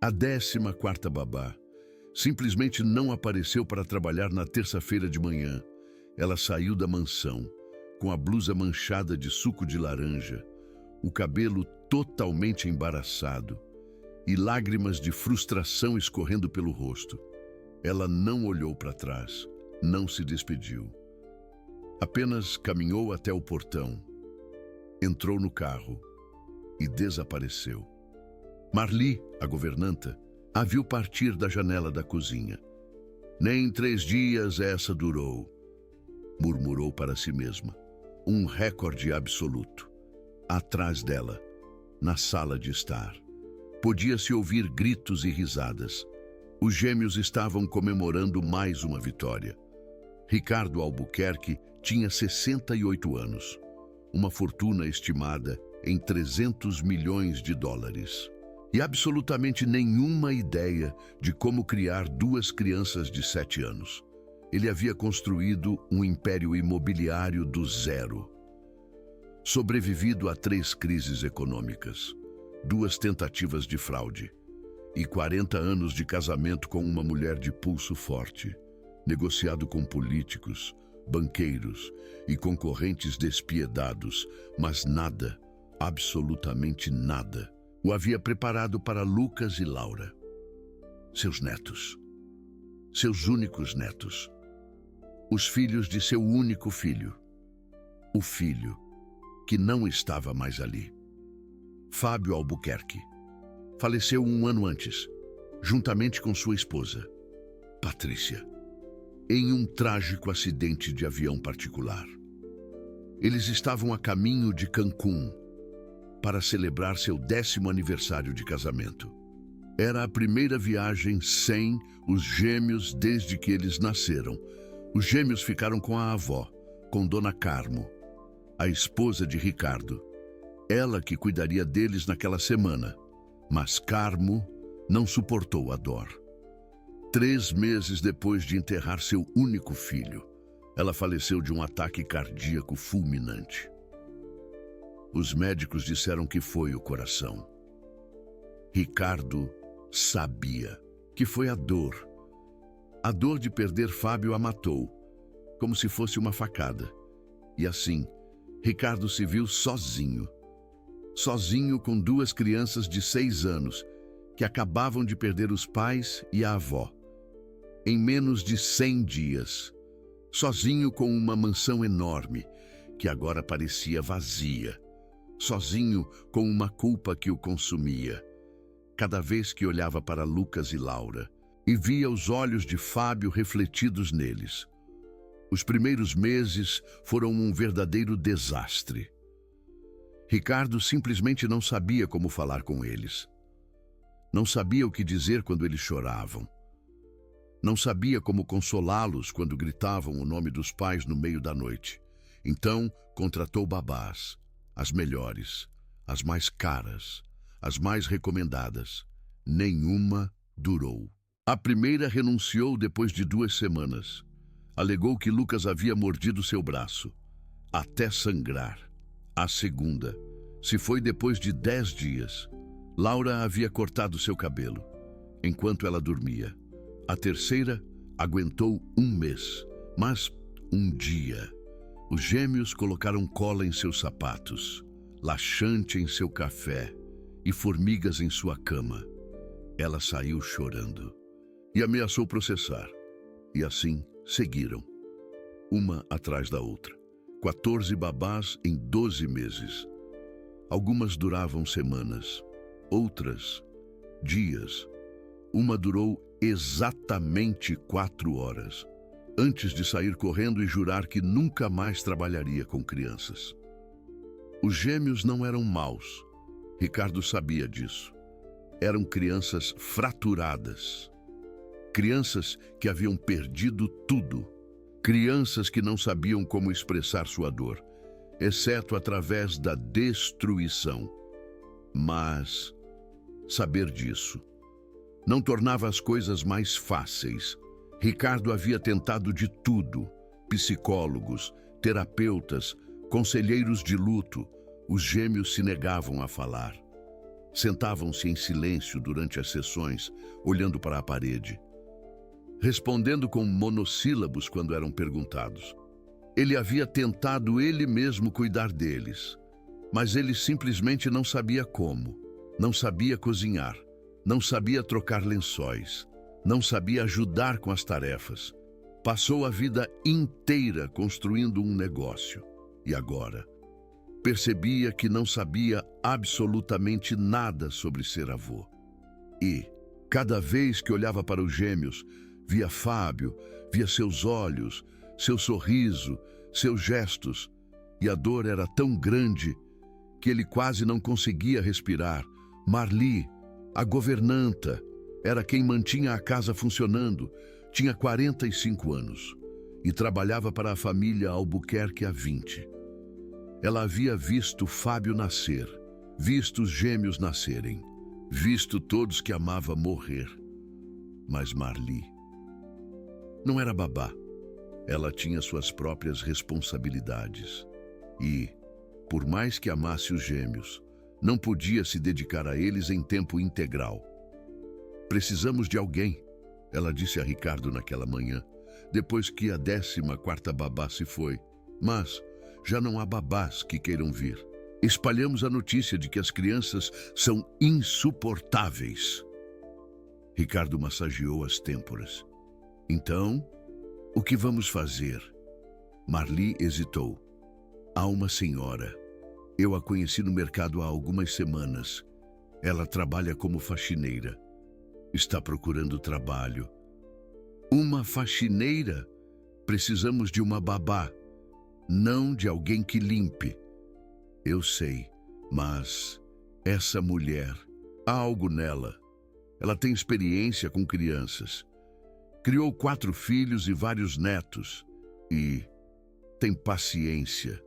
A 14ª babá simplesmente não apareceu para trabalhar na terça-feira de manhã. Ela saiu da mansão, com a blusa manchada de suco de laranja, o cabelo totalmente embaraçado e lágrimas de frustração escorrendo pelo rosto. Ela não olhou para trás, não se despediu. Apenas caminhou até o portão, entrou no carro e desapareceu. Marli, a governanta, a viu partir da janela da cozinha. Nem 3 dias essa durou, murmurou para si mesma. Um recorde absoluto. Atrás dela, na sala de estar, podia-se ouvir gritos e risadas. Os gêmeos estavam comemorando mais uma vitória. Ricardo Albuquerque tinha 68 anos, uma fortuna estimada em 300 milhões de dólares. E absolutamente nenhuma ideia de como criar 2 crianças de 7 anos. Ele havia construído um império imobiliário do zero. Sobrevivido a 3 crises econômicas, 2 tentativas de fraude e 40 anos de casamento com uma mulher de pulso forte, negociado com políticos, banqueiros e concorrentes despiedados, mas nada, absolutamente nada, o havia preparado para Lucas e Laura. Seus netos. Seus únicos netos. Os filhos de seu único filho. O filho que não estava mais ali. Fábio Albuquerque. Faleceu 1 ano antes, juntamente com sua esposa, Patrícia, em um trágico acidente de avião particular. Eles estavam a caminho de Cancún para celebrar seu 10º aniversário de casamento. Era a primeira viagem sem os gêmeos desde que eles nasceram. Os gêmeos ficaram com a avó, com Dona Carmo, a esposa de Ricardo. Ela que cuidaria deles naquela semana, mas Carmo não suportou a dor. 3 meses depois de enterrar seu único filho, ela faleceu de um ataque cardíaco fulminante. Os médicos disseram que foi o coração. Ricardo sabia que foi a dor. A dor de perder Fábio a matou, como se fosse uma facada. E assim, Ricardo se viu sozinho. Sozinho com 2 crianças de 6 anos, que acabavam de perder os pais e a avó. Em menos de 100 dias. Sozinho com uma mansão enorme, que agora parecia vazia. Sozinho com uma culpa que o consumia. Cada vez que olhava para Lucas e Laura, e via os olhos de Fábio refletidos neles. Os primeiros meses foram um verdadeiro desastre. Ricardo simplesmente não sabia como falar com eles. Não sabia o que dizer quando eles choravam. Não sabia como consolá-los quando gritavam o nome dos pais no meio da noite. Então, contratou babás, as melhores, as mais caras, as mais recomendadas. Nenhuma durou. A primeira renunciou depois de 2 semanas. Alegou que Lucas havia mordido seu braço, até sangrar. A segunda se foi depois de 10 dias. Laura havia cortado seu cabelo, enquanto ela dormia. A terceira aguentou 1 mês, mas um dia, os gêmeos colocaram cola em seus sapatos, laxante em seu café e formigas em sua cama. Ela saiu chorando e ameaçou processar. E assim seguiram, uma atrás da outra. 14 babás em 12 meses. Algumas duravam semanas, outras dias. Uma durou exatamente 4 horas, antes de sair correndo e jurar que nunca mais trabalharia com crianças. Os gêmeos não eram maus. Ricardo sabia disso. Eram crianças fraturadas. Crianças que haviam perdido tudo. Crianças que não sabiam como expressar sua dor, exceto através da destruição. Mas saber disso não tornava as coisas mais fáceis. Ricardo havia tentado de tudo: psicólogos, terapeutas, conselheiros de luto. Os gêmeos se negavam a falar. Sentavam-se em silêncio durante as sessões, olhando para a parede, respondendo com monossílabos quando eram perguntados. Ele havia tentado ele mesmo cuidar deles, mas ele simplesmente não sabia como. Não sabia cozinhar, não sabia trocar lençóis, não sabia ajudar com as tarefas. Passou a vida inteira construindo um negócio e agora percebia que não sabia absolutamente nada sobre ser avô. E, cada vez que olhava para os gêmeos, via Fábio, via seus olhos, seu sorriso, seus gestos, e a dor era tão grande que ele quase não conseguia respirar. Marli, a governanta, era quem mantinha a casa funcionando. Tinha 45 anos e trabalhava para a família Albuquerque há 20. Ela havia visto Fábio nascer, visto os gêmeos nascerem, visto todos que amava morrer. Mas Marli não era babá. Ela tinha suas próprias responsabilidades e, por mais que amasse os gêmeos, não podia se dedicar a eles em tempo integral. Precisamos de alguém, ela disse a Ricardo naquela manhã, depois que a 14ª babá se foi. Mas já não há babás que queiram vir. Espalhamos a notícia de que as crianças são insuportáveis. Ricardo massageou as têmporas. Então, o que vamos fazer? Marli hesitou. Há uma senhora. Eu a conheci no mercado há algumas semanas. Ela trabalha como faxineira. Está procurando trabalho. Uma faxineira? Precisamos de uma babá, não de alguém que limpe. Eu sei, mas essa mulher, há algo nela. Ela tem experiência com crianças. Criou 4 filhos e vários netos. E tem paciência,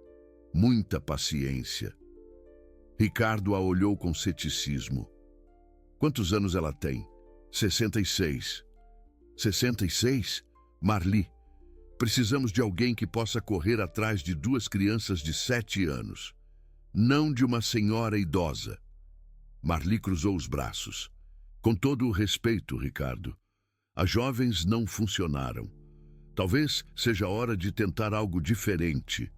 muita paciência. Ricardo a olhou com ceticismo. Quantos anos ela tem? 66. 66? Marli, precisamos de alguém que possa correr atrás de 2 crianças de 7 anos. Não de uma senhora idosa. Marli cruzou os braços. Com todo o respeito, Ricardo, as jovens não funcionaram. Talvez seja hora de tentar algo diferente.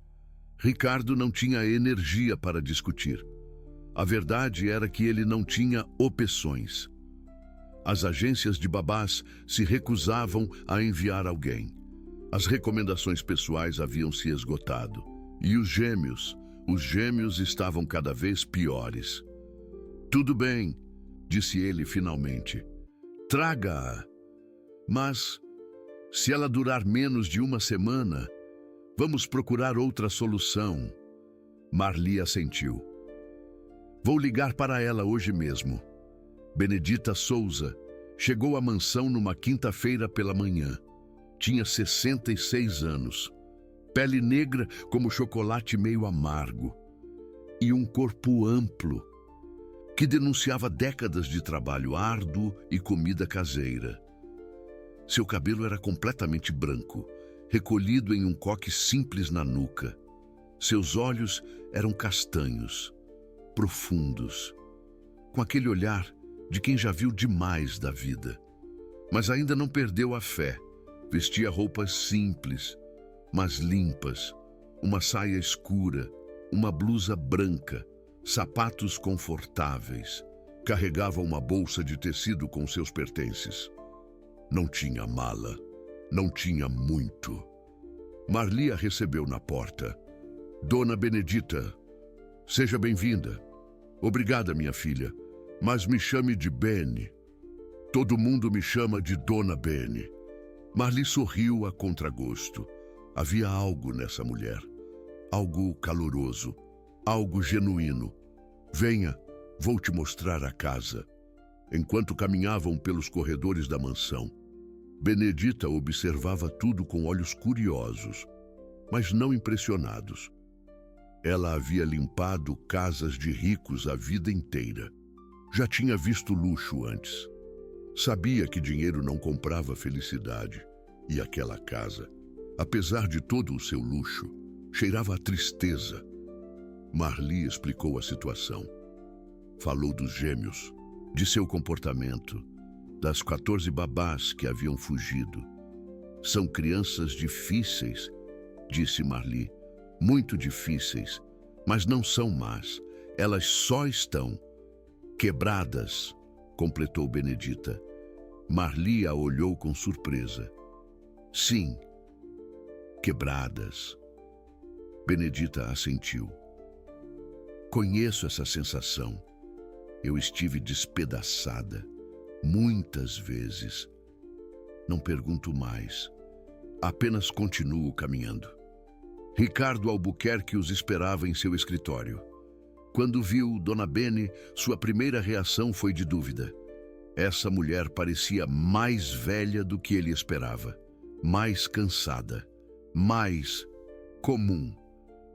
Ricardo não tinha energia para discutir. A verdade era que ele não tinha opções. As agências de babás se recusavam a enviar alguém. As recomendações pessoais haviam se esgotado. E os gêmeos estavam cada vez piores. Tudo bem, disse ele finalmente. Traga-a. Mas, se ela durar menos de 1 semana, vamos procurar outra solução. Marli assentiu. Vou ligar para ela hoje mesmo. Benedita Souza chegou à mansão numa quinta-feira pela manhã. Tinha 66 anos, pele negra como chocolate meio amargo e um corpo amplo que denunciava décadas de trabalho árduo e comida caseira. Seu cabelo era completamente branco, recolhido em um coque simples na nuca. Seus olhos eram castanhos, profundos, com aquele olhar de quem já viu demais da vida. Mas ainda não perdeu a fé. Vestia roupas simples, mas limpas, uma saia escura, uma blusa branca, sapatos confortáveis. Carregava uma bolsa de tecido com seus pertences. Não tinha mala, não tinha muito. Marli a recebeu na porta. Dona Benedita, seja bem-vinda. Obrigada, minha filha, mas me chame de Bene. Todo mundo me chama de Dona Bene. Marli sorriu a contragosto. Havia algo nessa mulher, algo caloroso, algo genuíno. Venha, vou te mostrar a casa. Enquanto caminhavam pelos corredores da mansão, Benedita observava tudo com olhos curiosos, mas não impressionados. Ela havia limpado casas de ricos a vida inteira. Já tinha visto luxo antes. Sabia que dinheiro não comprava felicidade. E aquela casa, apesar de todo o seu luxo, cheirava a tristeza. Marli explicou a situação. Falou dos gêmeos, de seu comportamento, das 14 babás que haviam fugido. São crianças difíceis, disse Marli, muito difíceis, mas não são más. Elas só estão quebradas, completou Benedita. Marli a olhou com surpresa. Sim, quebradas. Benedita assentiu. Conheço essa sensação. Eu estive despedaçada, muitas vezes. Não pergunto mais. Apenas continuo caminhando. Ricardo Albuquerque os esperava em seu escritório. Quando viu Dona Bene, sua primeira reação foi de dúvida. Essa mulher parecia mais velha do que ele esperava, mais cansada, mais comum.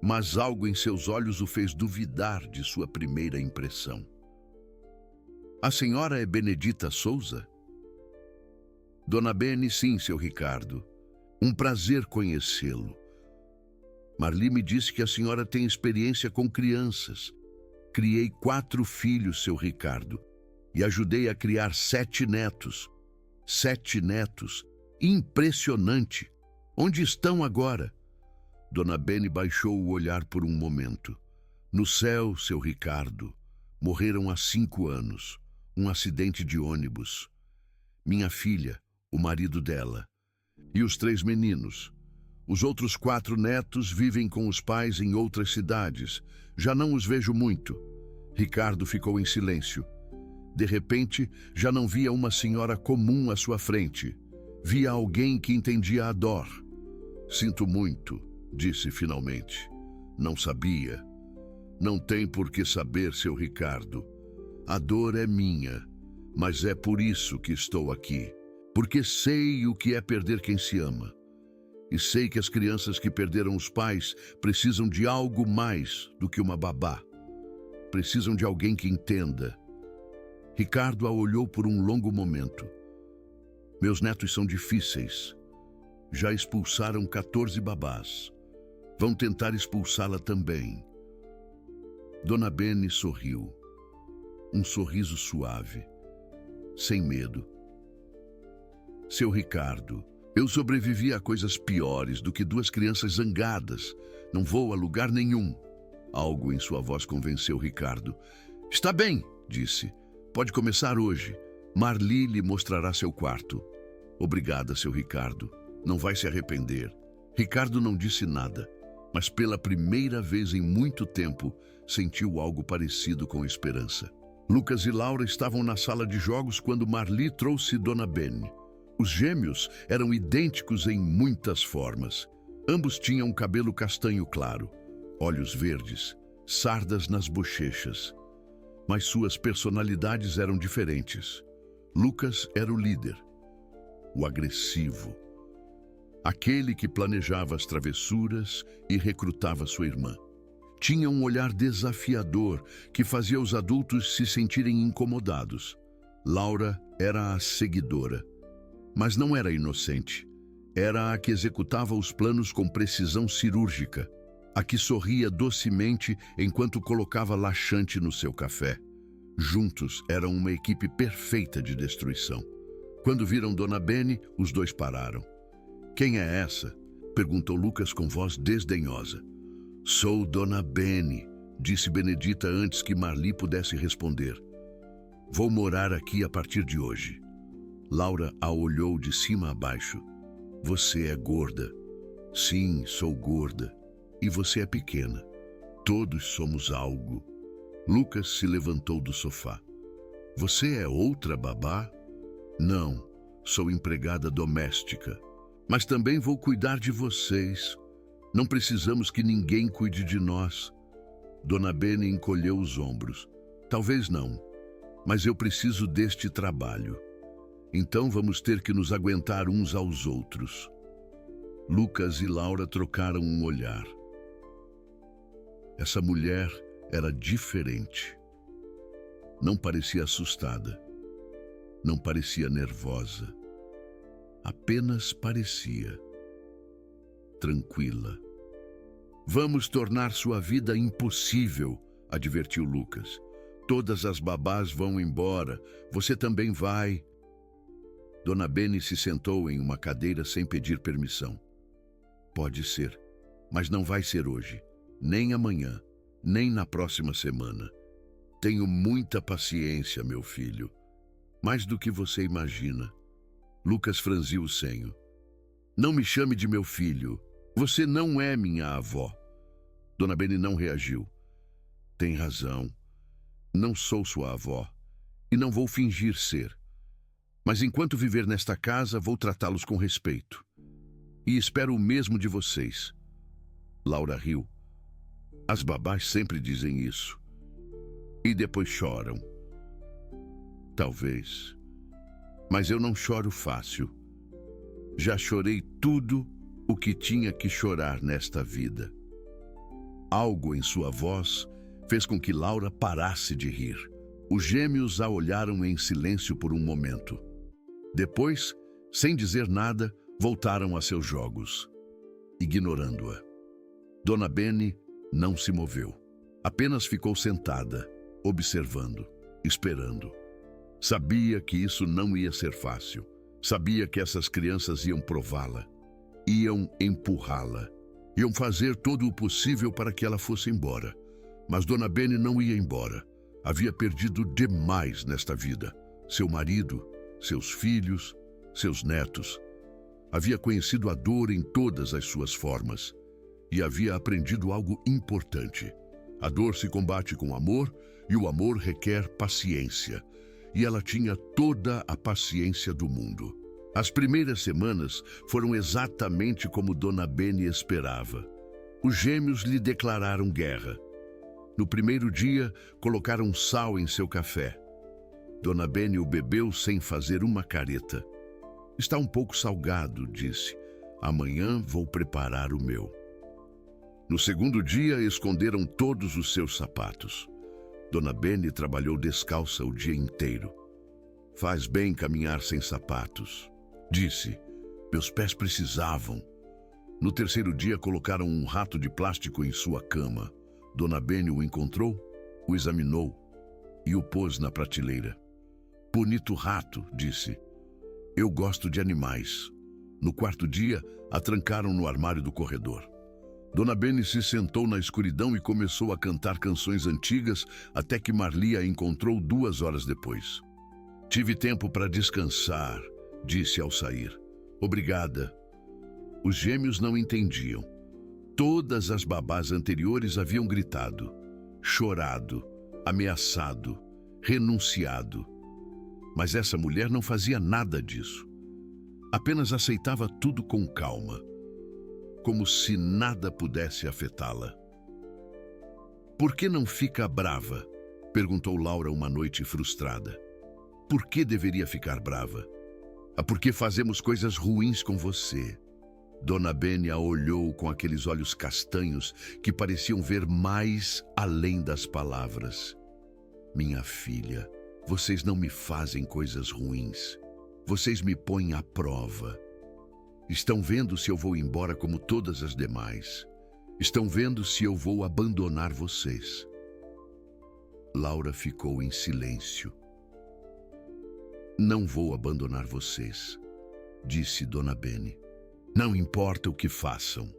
Mas algo em seus olhos o fez duvidar de sua primeira impressão. A senhora é Benedita Souza? Dona Bene, sim, seu Ricardo. Um prazer conhecê-lo. Marli me disse que a senhora tem experiência com crianças. Criei 4 filhos, seu Ricardo, e ajudei a criar 7 netos. 7 netos. Impressionante! Onde estão agora? Dona Bene baixou o olhar por um momento. No céu, seu Ricardo. Morreram há 5 anos. Um acidente de ônibus. Minha filha, o marido dela. E os 3 meninos. Os outros 4 netos vivem com os pais em outras cidades. Já não os vejo muito. Ricardo ficou em silêncio. De repente, já não via uma senhora comum à sua frente. Via alguém que entendia a dor. Sinto muito, disse finalmente. Não sabia. Não tem por que saber, seu Ricardo. A dor é minha, mas é por isso que estou aqui. Porque sei o que é perder quem se ama. E sei que as crianças que perderam os pais precisam de algo mais do que uma babá. Precisam de alguém que entenda. Ricardo a olhou por um longo momento. Meus netos são difíceis. Já expulsaram 14 babás. Vão tentar expulsá-la também. Dona Bene sorriu. Um sorriso suave, sem medo. Seu Ricardo, eu sobrevivi a coisas piores do que 2 crianças zangadas. Não vou a lugar nenhum. Algo em sua voz convenceu Ricardo. Está bem, disse. Pode começar hoje. Marli lhe mostrará seu quarto. Obrigada, seu Ricardo. Não vai se arrepender. Ricardo não disse nada, mas pela primeira vez em muito tempo sentiu algo parecido com esperança. Lucas e Laura estavam na sala de jogos quando Marli trouxe Dona Bene. Os gêmeos eram idênticos em muitas formas. Ambos tinham cabelo castanho claro, olhos verdes, sardas nas bochechas. Mas suas personalidades eram diferentes. Lucas era o líder, o agressivo, aquele que planejava as travessuras e recrutava sua irmã. Tinha um olhar desafiador que fazia os adultos se sentirem incomodados. Laura era a seguidora, mas não era inocente. Era a que executava os planos com precisão cirúrgica, a que sorria docemente enquanto colocava laxante no seu café. Juntos eram uma equipe perfeita de destruição. Quando viram Dona Bene, os 2 pararam. Quem é essa? Perguntou Lucas com voz desdenhosa. Sou Dona Bene, disse Benedita antes que Marli pudesse responder. Vou morar aqui a partir de hoje. Laura a olhou de cima a baixo. Você é gorda. Sim, sou gorda. E você é pequena. Todos somos algo. Lucas se levantou do sofá. Você é outra babá? Não, sou empregada doméstica. Mas também vou cuidar de vocês. Não precisamos que ninguém cuide de nós. Dona Bene encolheu os ombros. Talvez não, mas eu preciso deste trabalho. Então vamos ter que nos aguentar uns aos outros. Lucas e Laura trocaram um olhar. Essa mulher era diferente. Não parecia assustada. Não parecia nervosa. Apenas parecia tranquila. Vamos tornar sua vida impossível, advertiu Lucas. Todas as babás vão embora. Você também vai. Dona Bene se sentou em uma cadeira sem pedir permissão. Pode ser, mas não vai ser hoje, nem amanhã, nem na próxima semana. Tenho muita paciência, meu filho. Mais do que você imagina. Lucas franziu o senho. Não me chame de meu filho. Você não é minha avó. Dona Bene não reagiu. Tem razão. Não sou sua avó. E não vou fingir ser. Mas enquanto viver nesta casa, vou tratá-los com respeito. E espero o mesmo de vocês. Laura riu. As babás sempre dizem isso. E depois choram. Talvez. Mas eu não choro fácil. Já chorei tudo o que tinha que chorar nesta vida. Algo em sua voz fez com que Laura parasse de rir. Os gêmeos a olharam em silêncio por um momento. Depois, sem dizer nada, voltaram a seus jogos, ignorando-a. Dona Bene não se moveu. Apenas ficou sentada, observando, esperando. Sabia que isso não ia ser fácil. Sabia que essas crianças iam prová-la, iam empurrá-la, iam fazer todo o possível para que ela fosse embora. Mas Dona Bene não ia embora. Havia perdido demais nesta vida. Seu marido, seus filhos, seus netos. Havia conhecido a dor em todas as suas formas e havia aprendido algo importante. A dor se combate com amor e o amor requer paciência. E ela tinha toda a paciência do mundo. As primeiras semanas foram exatamente como Dona Bene esperava. Os gêmeos lhe declararam guerra. No primeiro dia, colocaram sal em seu café. Dona Bene o bebeu sem fazer uma careta. Está um pouco salgado, disse. Amanhã vou preparar o meu. No segundo dia, esconderam todos os seus sapatos. Dona Bene trabalhou descalça o dia inteiro. Faz bem caminhar sem sapatos, disse. Meus pés precisavam. No terceiro dia, colocaram um rato de plástico em sua cama. Dona Bene o encontrou, o examinou e o pôs na prateleira. Bonito rato, disse. Eu gosto de animais. No quarto dia, a trancaram no armário do corredor. Dona Bene se sentou na escuridão e começou a cantar canções antigas até que Marli a encontrou 2 horas depois. Tive tempo para descansar, disse ao sair. Obrigada. Os gêmeos não entendiam. Todas as babás anteriores haviam gritado, chorado, ameaçado, renunciado. Mas essa mulher não fazia nada disso. Apenas aceitava tudo com calma, como se nada pudesse afetá-la. Por que não fica brava? Perguntou Laura uma noite frustrada. Por que deveria ficar brava? Porque fazemos coisas ruins com você. Dona Bene a olhou com aqueles olhos castanhos que pareciam ver mais além das palavras. Minha filha, vocês não me fazem coisas ruins. Vocês me põem à prova. Estão vendo se eu vou embora como todas as demais. Estão vendo se eu vou abandonar vocês. Laura ficou em silêncio. Não vou abandonar vocês, disse Dona Bene. Não importa o que façam.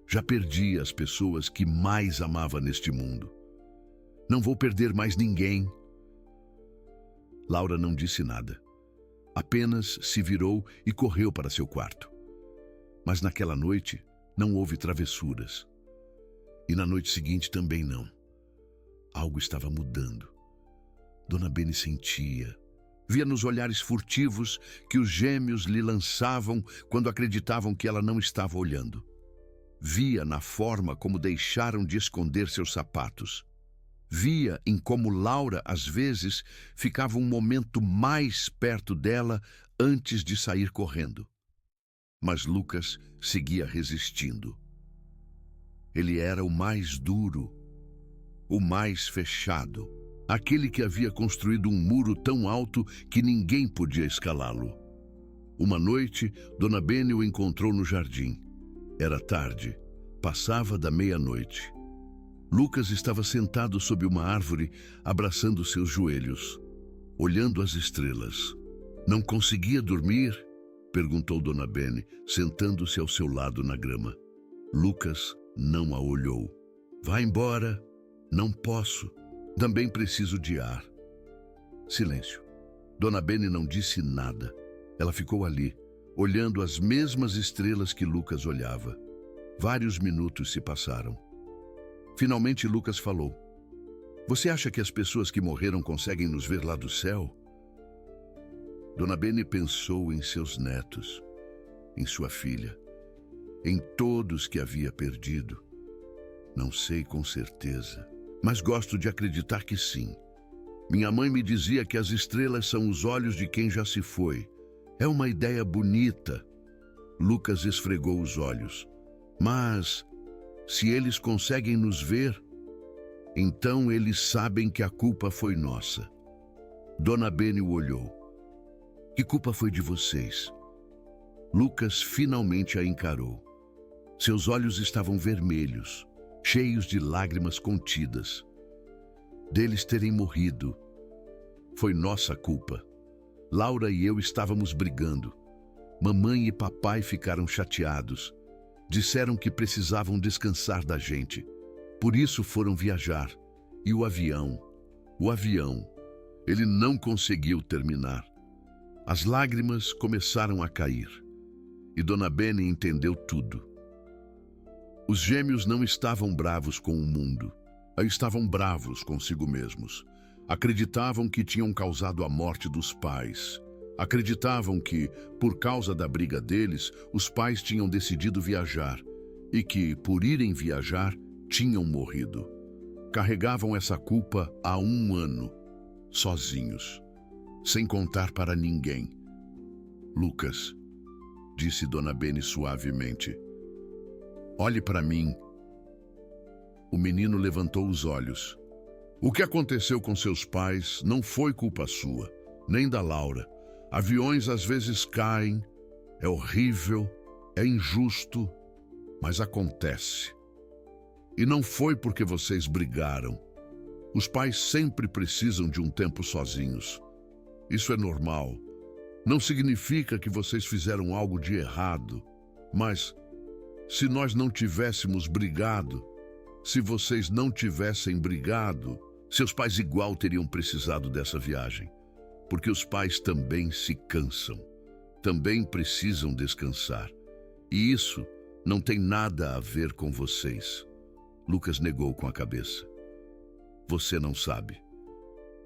Já perdi as pessoas que mais amava neste mundo. Não vou perder mais ninguém. Laura não disse nada. Apenas se virou e correu para seu quarto. Mas naquela noite não houve travessuras. E na noite seguinte também não. Algo estava mudando. Dona Bene sentia. Via nos olhares furtivos que os gêmeos lhe lançavam quando acreditavam que ela não estava olhando. Via na forma como deixaram de esconder seus sapatos. Via em como Laura, às vezes, ficava um momento mais perto dela antes de sair correndo. Mas Lucas seguia resistindo. Ele era o mais duro, o mais fechado. Aquele que havia construído um muro tão alto que ninguém podia escalá-lo. Uma noite, Dona Bene o encontrou no jardim. Era tarde, passava da meia-noite. Lucas estava sentado sob uma árvore, abraçando seus joelhos, olhando as estrelas. Não conseguia dormir? Perguntou Dona Bene, sentando-se ao seu lado na grama. Lucas não a olhou. Vá embora. Não posso. Também preciso de ar. Silêncio. Dona Bene não disse nada. Ela ficou ali, olhando as mesmas estrelas que Lucas olhava. Vários minutos se passaram. Finalmente Lucas falou. Você acha que as pessoas que morreram conseguem nos ver lá do céu? Dona Bene pensou em seus netos, em sua filha, em todos que havia perdido. Não sei com certeza, mas gosto de acreditar que sim. Minha mãe me dizia que as estrelas são os olhos de quem já se foi. É uma ideia bonita. Lucas esfregou os olhos. Mas, se eles conseguem nos ver, então eles sabem que a culpa foi nossa. Dona Bene o olhou. Que culpa foi de vocês? Lucas finalmente a encarou. Seus olhos estavam vermelhos, cheios de lágrimas contidas. Deles terem morrido. Foi nossa culpa. Laura e eu estávamos brigando. Mamãe e papai ficaram chateados. Disseram que precisavam descansar da gente. Por isso foram viajar. E o avião, ele não conseguiu terminar. As lágrimas começaram a cair. E Dona Bene entendeu tudo. Os gêmeos não estavam bravos com o mundo. Estavam bravos consigo mesmos. Acreditavam que tinham causado a morte dos pais. Acreditavam que, por causa da briga deles, os pais tinham decidido viajar e que, por irem viajar, tinham morrido. Carregavam essa culpa há 1 ano, sozinhos, sem contar para ninguém. Lucas, disse Dona Bene suavemente, olhe para mim. O menino levantou os olhos. O que aconteceu com seus pais não foi culpa sua, nem da Laura. Aviões às vezes caem, é horrível, é injusto, mas acontece. E não foi porque vocês brigaram. Os pais sempre precisam de um tempo sozinhos. Isso é normal. Não significa que vocês fizeram algo de errado, mas se nós não tivéssemos brigado, se vocês não tivessem brigado, seus pais igual teriam precisado dessa viagem. Porque os pais também se cansam, também precisam descansar. E isso não tem nada a ver com vocês. Lucas negou com a cabeça. Você não sabe.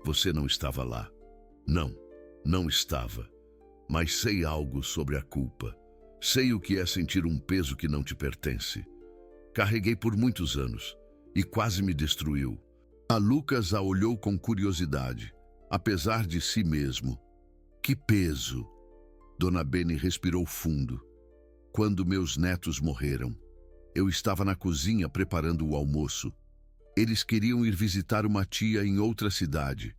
Você não estava lá. Não, não estava. Mas sei algo sobre a culpa. Sei o que é sentir um peso que não te pertence. Carreguei por muitos anos e quase me destruiu. A Lucas a olhou com curiosidade. Apesar de si mesmo. Que peso! Dona Bene respirou fundo. Quando meus netos morreram, eu estava na cozinha preparando o almoço. Eles queriam ir visitar uma tia em outra cidade.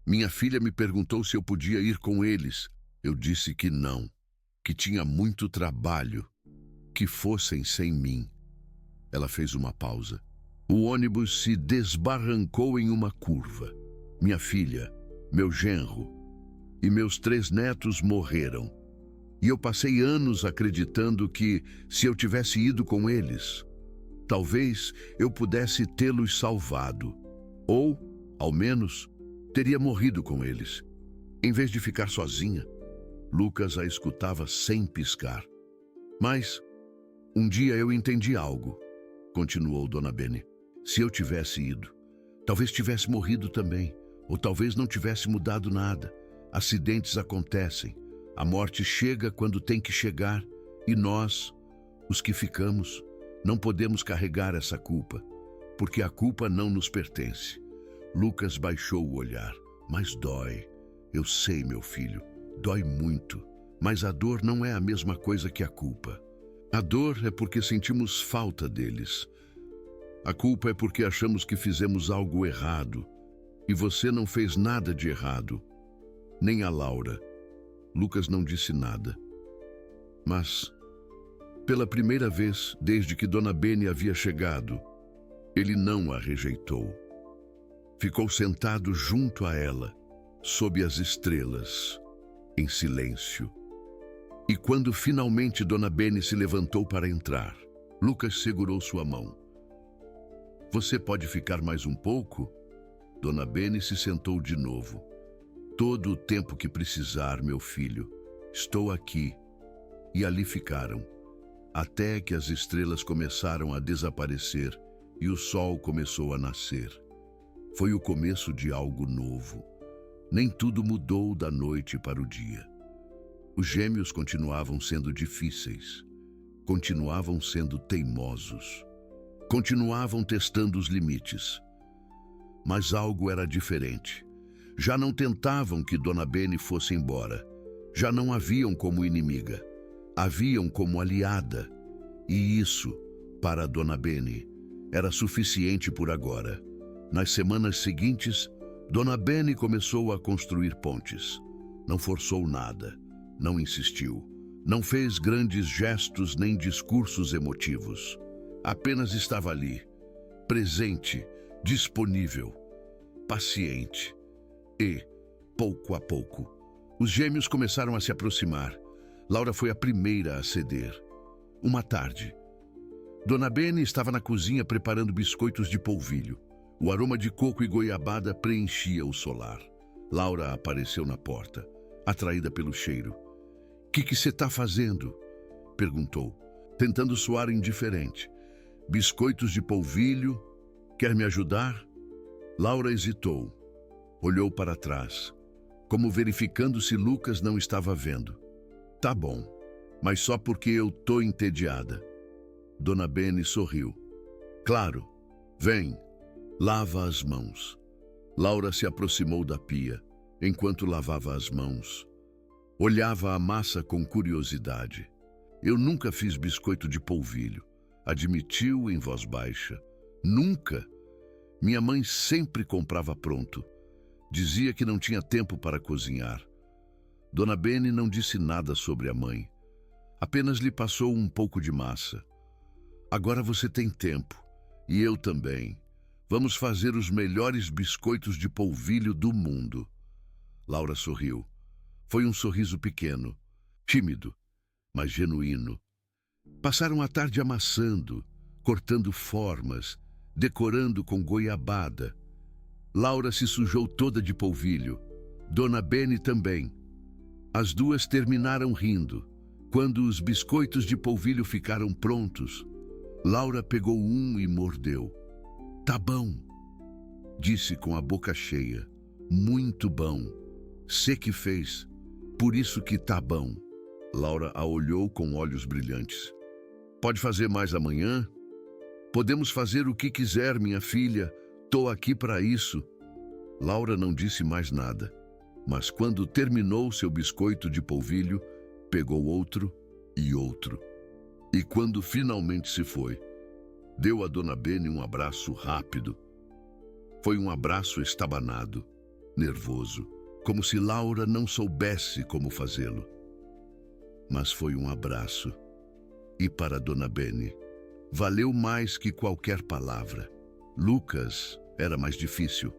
Minha filha me perguntou se eu podia ir com eles. Eu disse que não, que tinha muito trabalho, que fossem sem mim. Ela fez uma pausa. O ônibus se desbarrancou em uma curva. Minha filha, meu genro e meus 3 netos morreram. E eu passei anos acreditando que, se eu tivesse ido com eles, talvez eu pudesse tê-los salvado. Ou, ao menos, teria morrido com eles. Em vez de ficar sozinha, Lucas a escutava sem piscar. Mas, um dia eu entendi algo, continuou Dona Bene. Se eu tivesse ido, talvez tivesse morrido também. Ou talvez não tivesse mudado nada. Acidentes acontecem. A morte chega quando tem que chegar. E nós, os que ficamos, não podemos carregar essa culpa. Porque a culpa não nos pertence. Lucas baixou o olhar. Mas dói. Eu sei, meu filho. Dói muito. Mas a dor não é a mesma coisa que a culpa. A dor é porque sentimos falta deles. A culpa é porque achamos que fizemos algo errado. E você não fez nada de errado, nem a Laura. Lucas não disse nada. Mas, pela primeira vez desde que Dona Bene havia chegado, Ele não a rejeitou. Ficou sentado junto a ela, sob as estrelas, em silêncio. E quando finalmente Dona Bene se levantou para entrar, Lucas segurou sua mão. Você pode ficar mais um pouco? Dona Bene se sentou de novo. Todo o tempo que precisar, meu filho. Estou aqui. E ali ficaram, até que as estrelas começaram a desaparecer e o sol começou a nascer. Foi o começo de algo novo. Nem tudo mudou da noite para o dia. Os gêmeos continuavam sendo difíceis, continuavam sendo teimosos, continuavam testando os limites. Mas algo era diferente. Já não tentavam que Dona Bene fosse embora. Já não a viam como inimiga. A viam como aliada. E isso, para Dona Bene, era suficiente por agora. Nas semanas seguintes, Dona Bene começou a construir pontes. Não forçou nada. Não insistiu. Não fez grandes gestos nem discursos emotivos. Apenas estava ali, presente, disponível, paciente. E, pouco a pouco, os gêmeos começaram a se aproximar. Laura foi a primeira a ceder. Uma tarde, Dona Bene estava na cozinha preparando biscoitos de polvilho. O aroma de coco e goiabada preenchia o solar. Laura apareceu na porta, atraída pelo cheiro. "O que você está fazendo?" perguntou, tentando soar indiferente. "Biscoitos de polvilho. Quer me ajudar?" Laura hesitou. Olhou para trás, como verificando se Lucas não estava vendo. "Tá bom, mas só porque eu tô entediada." Dona Bene sorriu. "Claro, vem, lava as mãos." Laura se aproximou da pia, enquanto lavava as mãos. Olhava a massa com curiosidade. "Eu nunca fiz biscoito de polvilho", admitiu em voz baixa. "Nunca. Minha mãe sempre comprava pronto. Dizia que não tinha tempo para cozinhar." Dona Bene não disse nada sobre a mãe. Apenas lhe passou um pouco de massa. "Agora você tem tempo. E eu também. Vamos fazer os melhores biscoitos de polvilho do mundo." Laura sorriu. Foi um sorriso pequeno, tímido, mas genuíno. Passaram a tarde amassando, cortando formas, decorando com goiabada. Laura se sujou toda de polvilho. Dona Bene também. As duas terminaram rindo. Quando os biscoitos de polvilho ficaram prontos, Laura pegou um e mordeu. "Tá bom", disse com a boca cheia. "Muito bom. Cê que fez. Por isso que tá bom." Laura a olhou com olhos brilhantes. "Pode fazer mais amanhã?" "Podemos fazer o que quiser, minha filha. Tô aqui para isso." Laura não disse mais nada, mas quando terminou seu biscoito de polvilho, pegou outro e outro. E quando finalmente se foi, deu a Dona Bene um abraço rápido. Foi um abraço estabanado, nervoso, como se Laura não soubesse como fazê-lo. Mas foi um abraço. E para Dona Bene, valeu mais que qualquer palavra. Lucas era mais difícil.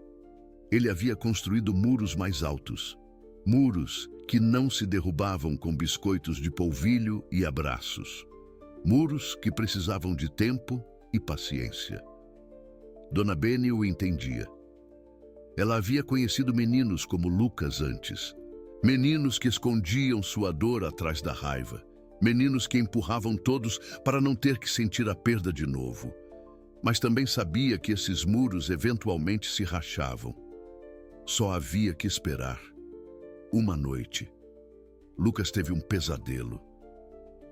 Ele havia construído muros mais altos. Muros que não se derrubavam com biscoitos de polvilho e abraços. Muros que precisavam de tempo e paciência. Dona Bene o entendia. Ela havia conhecido meninos como Lucas antes. Meninos que escondiam sua dor atrás da raiva. Meninos que empurravam todos para não ter que sentir a perda de novo. Mas também sabia que esses muros eventualmente se rachavam. Só havia que esperar. Uma noite, Lucas teve um pesadelo.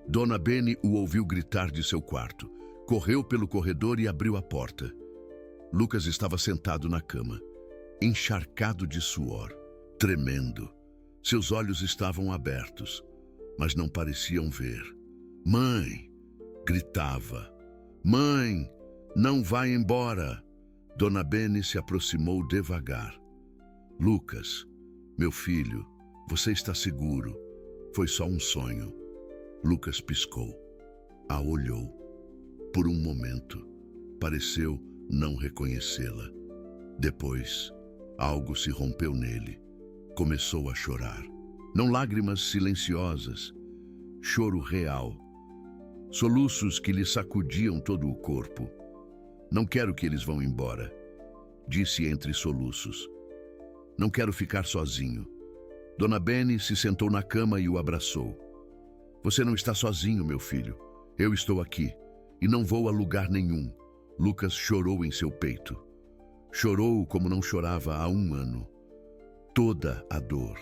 Dona Bene o ouviu gritar de seu quarto. Correu pelo corredor e abriu a porta. Lucas estava sentado na cama, encharcado de suor, tremendo. Seus olhos estavam abertos, mas não pareciam ver. "Mãe!" gritava. "Mãe, não vá embora!" Dona Bene se aproximou devagar. "Lucas, meu filho, você está seguro. Foi só um sonho." Lucas piscou. A olhou. Por um momento, pareceu não reconhecê-la. Depois, algo se rompeu nele. Começou a chorar. Não lágrimas silenciosas, choro real. Soluços que lhe sacudiam todo o corpo. Não quero que eles vão embora, disse entre soluços. Não quero ficar sozinho. Dona Bene se sentou na cama e o abraçou. Você não está sozinho, meu filho. Eu estou aqui e não vou a lugar nenhum. Lucas chorou em seu peito. Chorou como não chorava há 1 ano. Toda a dor,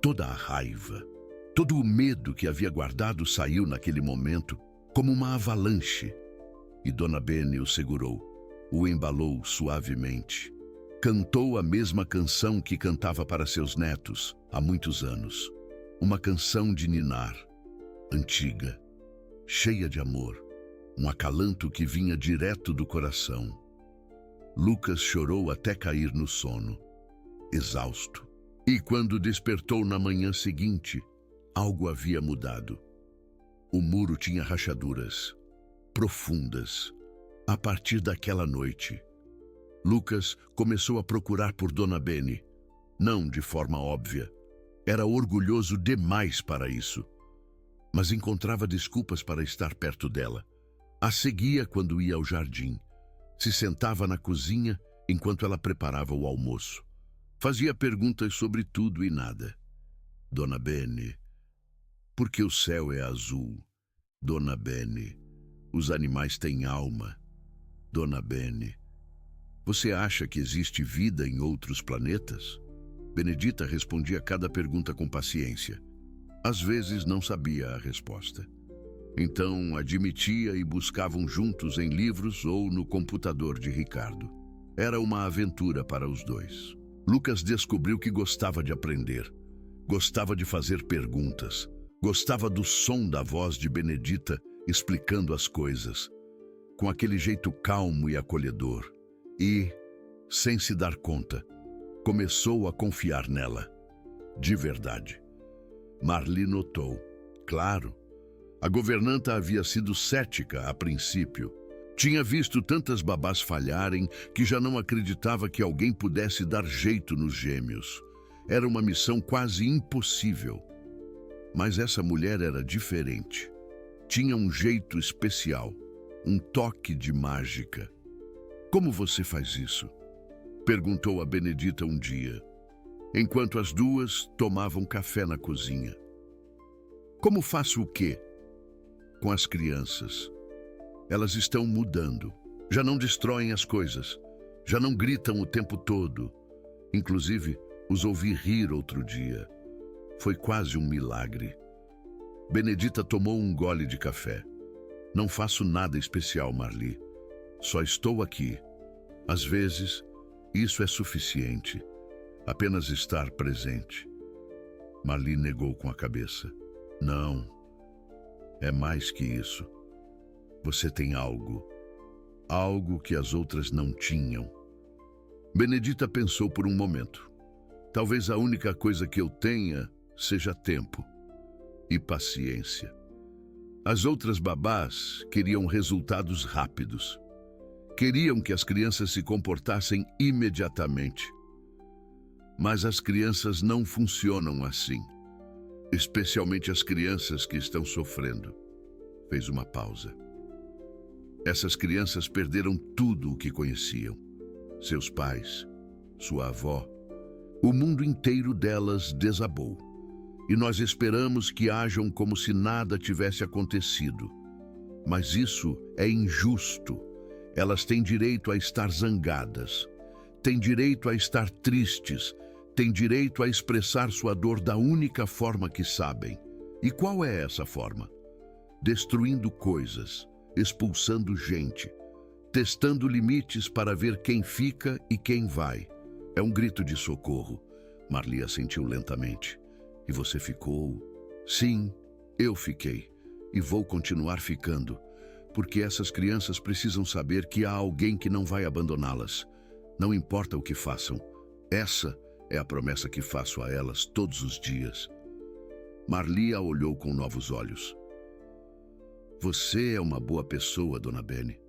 toda a raiva, todo o medo que havia guardado saiu naquele momento como uma avalanche. E Dona Bene o segurou, o embalou suavemente. Cantou a mesma canção que cantava para seus netos há muitos anos. Uma canção de ninar, antiga, cheia de amor, um acalanto que vinha direto do coração. Lucas chorou até cair no sono, exausto. E quando despertou na manhã seguinte, algo havia mudado. O muro tinha rachaduras profundas. A partir daquela noite, Lucas começou a procurar por Dona Bene. Não de forma óbvia. Era orgulhoso demais para isso. Mas encontrava desculpas para estar perto dela. A seguia quando ia ao jardim. Se sentava na cozinha enquanto ela preparava o almoço. Fazia perguntas sobre tudo e nada. Dona Bene, por que o céu é azul? Dona Bene, os animais têm alma. Dona Bene, você acha que existe vida em outros planetas? Benedita respondia cada pergunta com paciência. Às vezes não sabia a resposta. Então admitia e buscavam juntos em livros ou no computador de Ricardo. Era uma aventura para os dois. Lucas descobriu que gostava de aprender, gostava de fazer perguntas, gostava do som da voz de Benedita explicando as coisas, com aquele jeito calmo e acolhedor. E, sem se dar conta, começou a confiar nela, de verdade. Marli notou. Claro, a governanta havia sido cética a princípio. Tinha visto tantas babás falharem que já não acreditava que alguém pudesse dar jeito nos gêmeos. Era uma missão quase impossível. Mas essa mulher era diferente. Tinha um jeito especial, um toque de mágica. Como você faz isso? Perguntou a Benedita um dia, enquanto as duas tomavam café na cozinha. Como faço o quê? Com as crianças. Elas estão mudando. Já não destroem as coisas. Já não gritam o tempo todo. Inclusive, os ouvi rir outro dia. Foi quase um milagre. Benedita tomou um gole de café. Não faço nada especial, Marli. Só estou aqui. Às vezes, isso é suficiente. Apenas estar presente. Marli negou com a cabeça. Não. É mais que isso. Você tem algo. Algo que as outras não tinham. Benedita pensou por um momento. Talvez a única coisa que eu tenha seja tempo e paciência. As outras babás queriam resultados rápidos. Queriam que as crianças se comportassem imediatamente. Mas as crianças não funcionam assim. Especialmente as crianças que estão sofrendo. Fez uma pausa. Essas crianças perderam tudo o que conheciam. Seus pais, sua avó. O mundo inteiro delas desabou. E nós esperamos que ajam como se nada tivesse acontecido. Mas isso é injusto. Elas têm direito a estar zangadas. Têm direito a estar tristes. Têm direito a expressar sua dor da única forma que sabem. E qual é essa forma? Destruindo coisas, expulsando gente, testando limites para ver quem fica e quem vai. É um grito de socorro. Marli assentiu lentamente. E você ficou? Sim, eu fiquei. E vou continuar ficando. Porque essas crianças precisam saber que há alguém que não vai abandoná-las. Não importa o que façam. Essa é a promessa que faço a elas todos os dias. Marli a olhou com novos olhos. Você é uma boa pessoa, Dona Bene.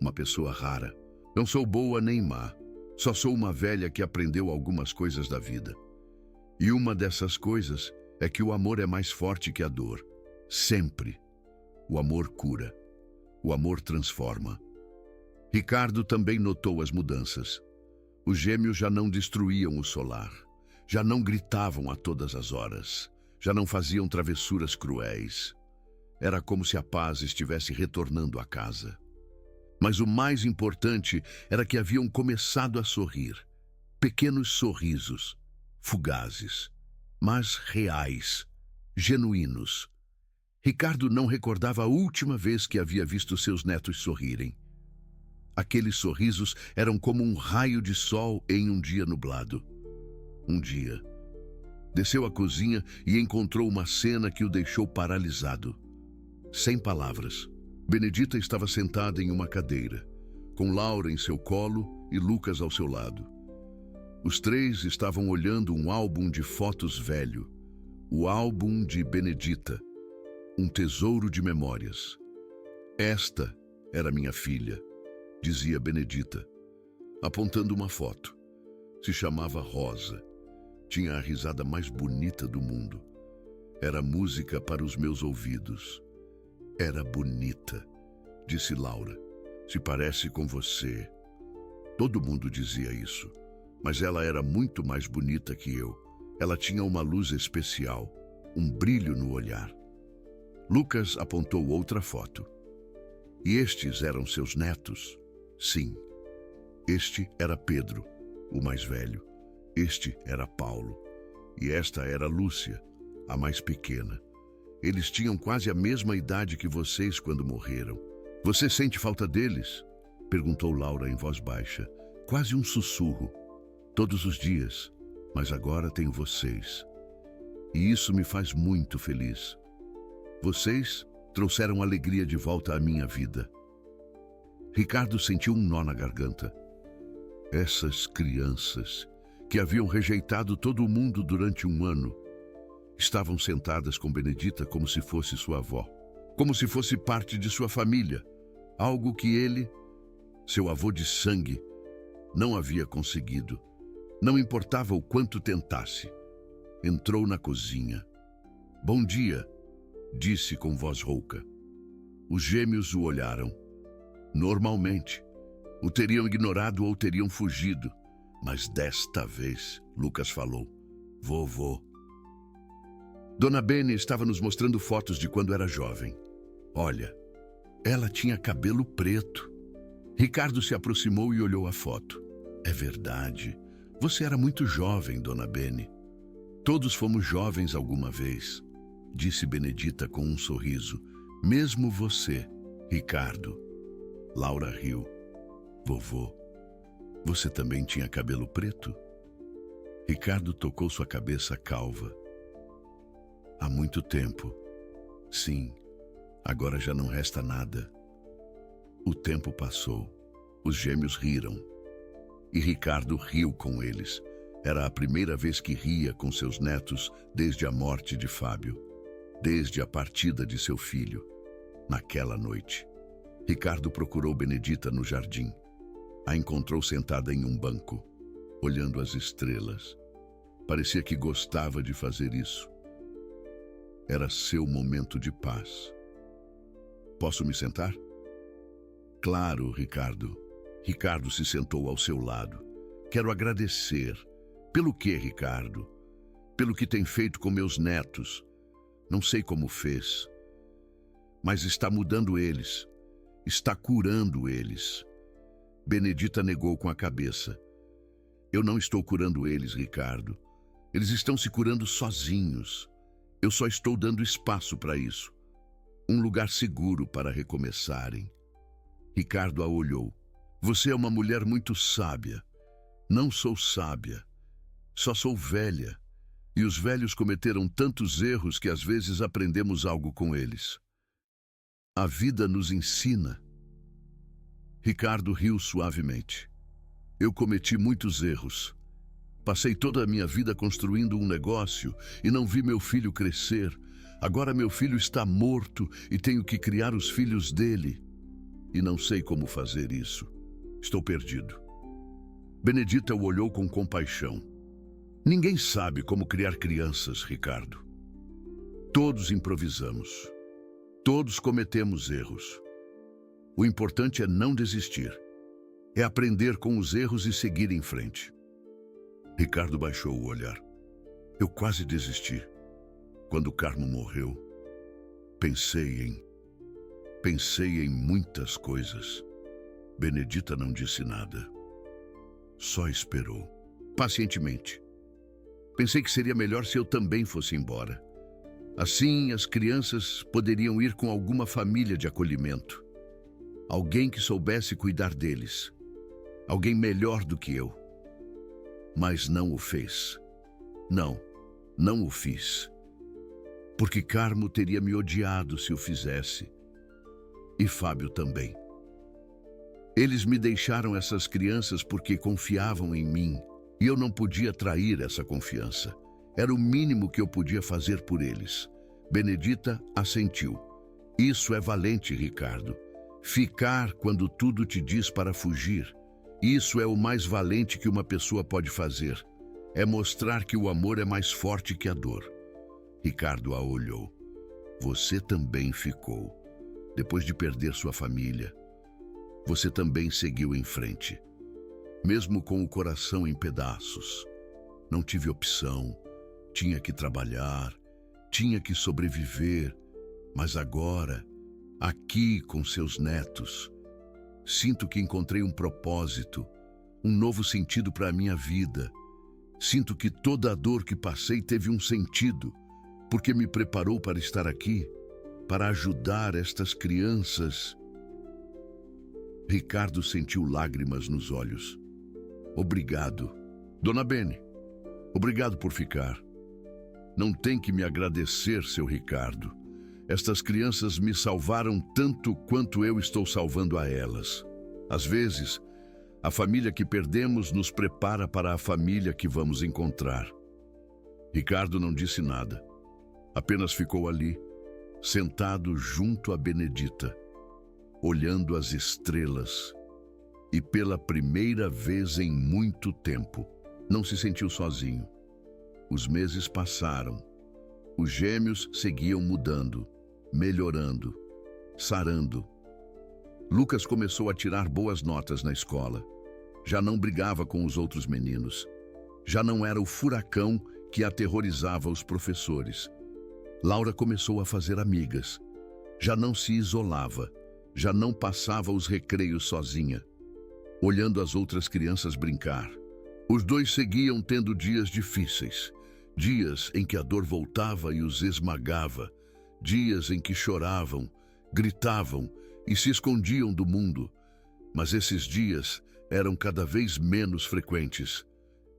Uma pessoa rara. Não sou boa nem má. Só sou uma velha que aprendeu algumas coisas da vida. E uma dessas coisas é que o amor é mais forte que a dor. Sempre. O amor cura. O amor transforma. Ricardo também notou as mudanças. Os gêmeos já não destruíam o solar. Já não gritavam a todas as horas. Já não faziam travessuras cruéis. Era como se a paz estivesse retornando à casa. Mas o mais importante era que haviam começado a sorrir. Pequenos sorrisos, fugazes, mas reais, genuínos. Ricardo não recordava a última vez que havia visto seus netos sorrirem. Aqueles sorrisos eram como um raio de sol em um dia nublado. Um dia, desceu à cozinha e encontrou uma cena que o deixou paralisado. Sem palavras, Benedita estava sentada em uma cadeira, com Laura em seu colo e Lucas ao seu lado. Os três estavam olhando um álbum de fotos velho, o álbum de Benedita, um tesouro de memórias. Esta era minha filha, dizia Benedita, apontando uma foto. Se chamava Rosa. Tinha a risada mais bonita do mundo. Era música para os meus ouvidos. Era bonita, disse Laura. Se parece com você. Todo mundo dizia isso, mas ela era muito mais bonita que eu. Ela tinha uma luz especial, um brilho no olhar. Lucas apontou outra foto. E estes eram seus netos? Sim. Este era Pedro, o mais velho. Este era Paulo. E esta era Lúcia, a mais pequena. Eles tinham quase a mesma idade que vocês quando morreram. Você sente falta deles? Perguntou Laura em voz baixa, quase um sussurro. Todos os dias, mas agora tenho vocês. E isso me faz muito feliz. Vocês trouxeram alegria de volta à minha vida. Ricardo sentiu um nó na garganta. Essas crianças, que haviam rejeitado todo o mundo durante um ano, estavam sentadas com Benedita como se fosse sua avó, como se fosse parte de sua família, algo que ele, seu avô de sangue, não havia conseguido. Não importava o quanto tentasse. Entrou na cozinha. Bom dia, disse com voz rouca. Os gêmeos o olharam. Normalmente, o teriam ignorado ou teriam fugido. Mas desta vez, Lucas falou, vovô. Dona Bene estava nos mostrando fotos de quando era jovem. Olha, ela tinha cabelo preto. Ricardo se aproximou e olhou a foto. É verdade. Você era muito jovem, Dona Bene. Todos fomos jovens alguma vez, disse Benedita com um sorriso. Mesmo você, Ricardo. Laura riu. Vovô, você também tinha cabelo preto? Ricardo tocou sua cabeça calva. Há muito tempo. Sim, agora já não resta nada. O tempo passou. Os gêmeos riram. E Ricardo riu com eles. Era a primeira vez que ria com seus netos desde a morte de Fábio, desde a partida de seu filho. Naquela noite, Ricardo procurou Benedita no jardim. A encontrou sentada em um banco, olhando as estrelas. Parecia que gostava de fazer isso. Era seu momento de paz. Posso me sentar? Claro, Ricardo. Ricardo se sentou ao seu lado. Quero agradecer. Pelo que, Ricardo? Pelo que tem feito com meus netos. Não sei como fez, mas está mudando eles. Está curando eles. Benedita negou com a cabeça. Eu não estou curando eles, Ricardo. Eles estão se curando sozinhos. Eu só estou dando espaço para isso. Um lugar seguro para recomeçarem. Ricardo a olhou. Você é uma mulher muito sábia. Não sou sábia. Só sou velha. E os velhos cometeram tantos erros que às vezes aprendemos algo com eles. A vida nos ensina. Ricardo riu suavemente. Eu cometi muitos erros. Passei toda a minha vida construindo um negócio e não vi meu filho crescer. Agora meu filho está morto e tenho que criar os filhos dele. E não sei como fazer isso. Estou perdido. Benedita o olhou com compaixão. Ninguém sabe como criar crianças, Ricardo. Todos improvisamos. Todos cometemos erros. O importante é não desistir. É aprender com os erros e seguir em frente. Ricardo baixou o olhar. Eu quase desisti. Quando Carmo morreu, pensei em muitas coisas. Benedita não disse nada. Só esperou, pacientemente. Pensei que seria melhor se eu também fosse embora. Assim, as crianças poderiam ir com alguma família de acolhimento. Alguém que soubesse cuidar deles. Alguém melhor do que eu. Mas não o fez. Não o fiz. Porque Carmo teria me odiado se o fizesse. E Fábio também. Eles me deixaram essas crianças porque confiavam em mim. E eu não podia trair essa confiança. Era o mínimo que eu podia fazer por eles. Benedita assentiu. Isso é valente, Ricardo. Ficar quando tudo te diz para fugir. Isso é o mais valente que uma pessoa pode fazer. É mostrar que o amor é mais forte que a dor. Ricardo a olhou. Você também ficou. Depois de perder sua família, você também seguiu em frente. Mesmo com o coração em pedaços. Não tive opção. Tinha que trabalhar. Tinha que sobreviver. Mas agora, aqui com seus netos, sinto que encontrei um propósito, um novo sentido para a minha vida. Sinto que toda a dor que passei teve um sentido, porque me preparou para estar aqui, para ajudar estas crianças. Ricardo sentiu lágrimas nos olhos. Obrigado, Dona Bene. Obrigado por ficar. Não tem que me agradecer, seu Ricardo. Estas crianças me salvaram tanto quanto eu estou salvando a elas. Às vezes, a família que perdemos nos prepara para a família que vamos encontrar. Ricardo não disse nada. Apenas ficou ali, sentado junto a Benedita, olhando as estrelas. E pela primeira vez em muito tempo, não se sentiu sozinho. Os meses passaram. Os gêmeos seguiam mudando, melhorando, sarando. Lucas começou a tirar boas notas na escola. Já não brigava com os outros meninos. Já não era o furacão que aterrorizava os professores. Laura começou a fazer amigas. Já não se isolava. Já não passava os recreios sozinha, olhando as outras crianças brincar. Os dois seguiam tendo dias difíceis. Dias em que a dor voltava e os esmagava. Dias em que choravam, gritavam e se escondiam do mundo. Mas esses dias eram cada vez menos frequentes.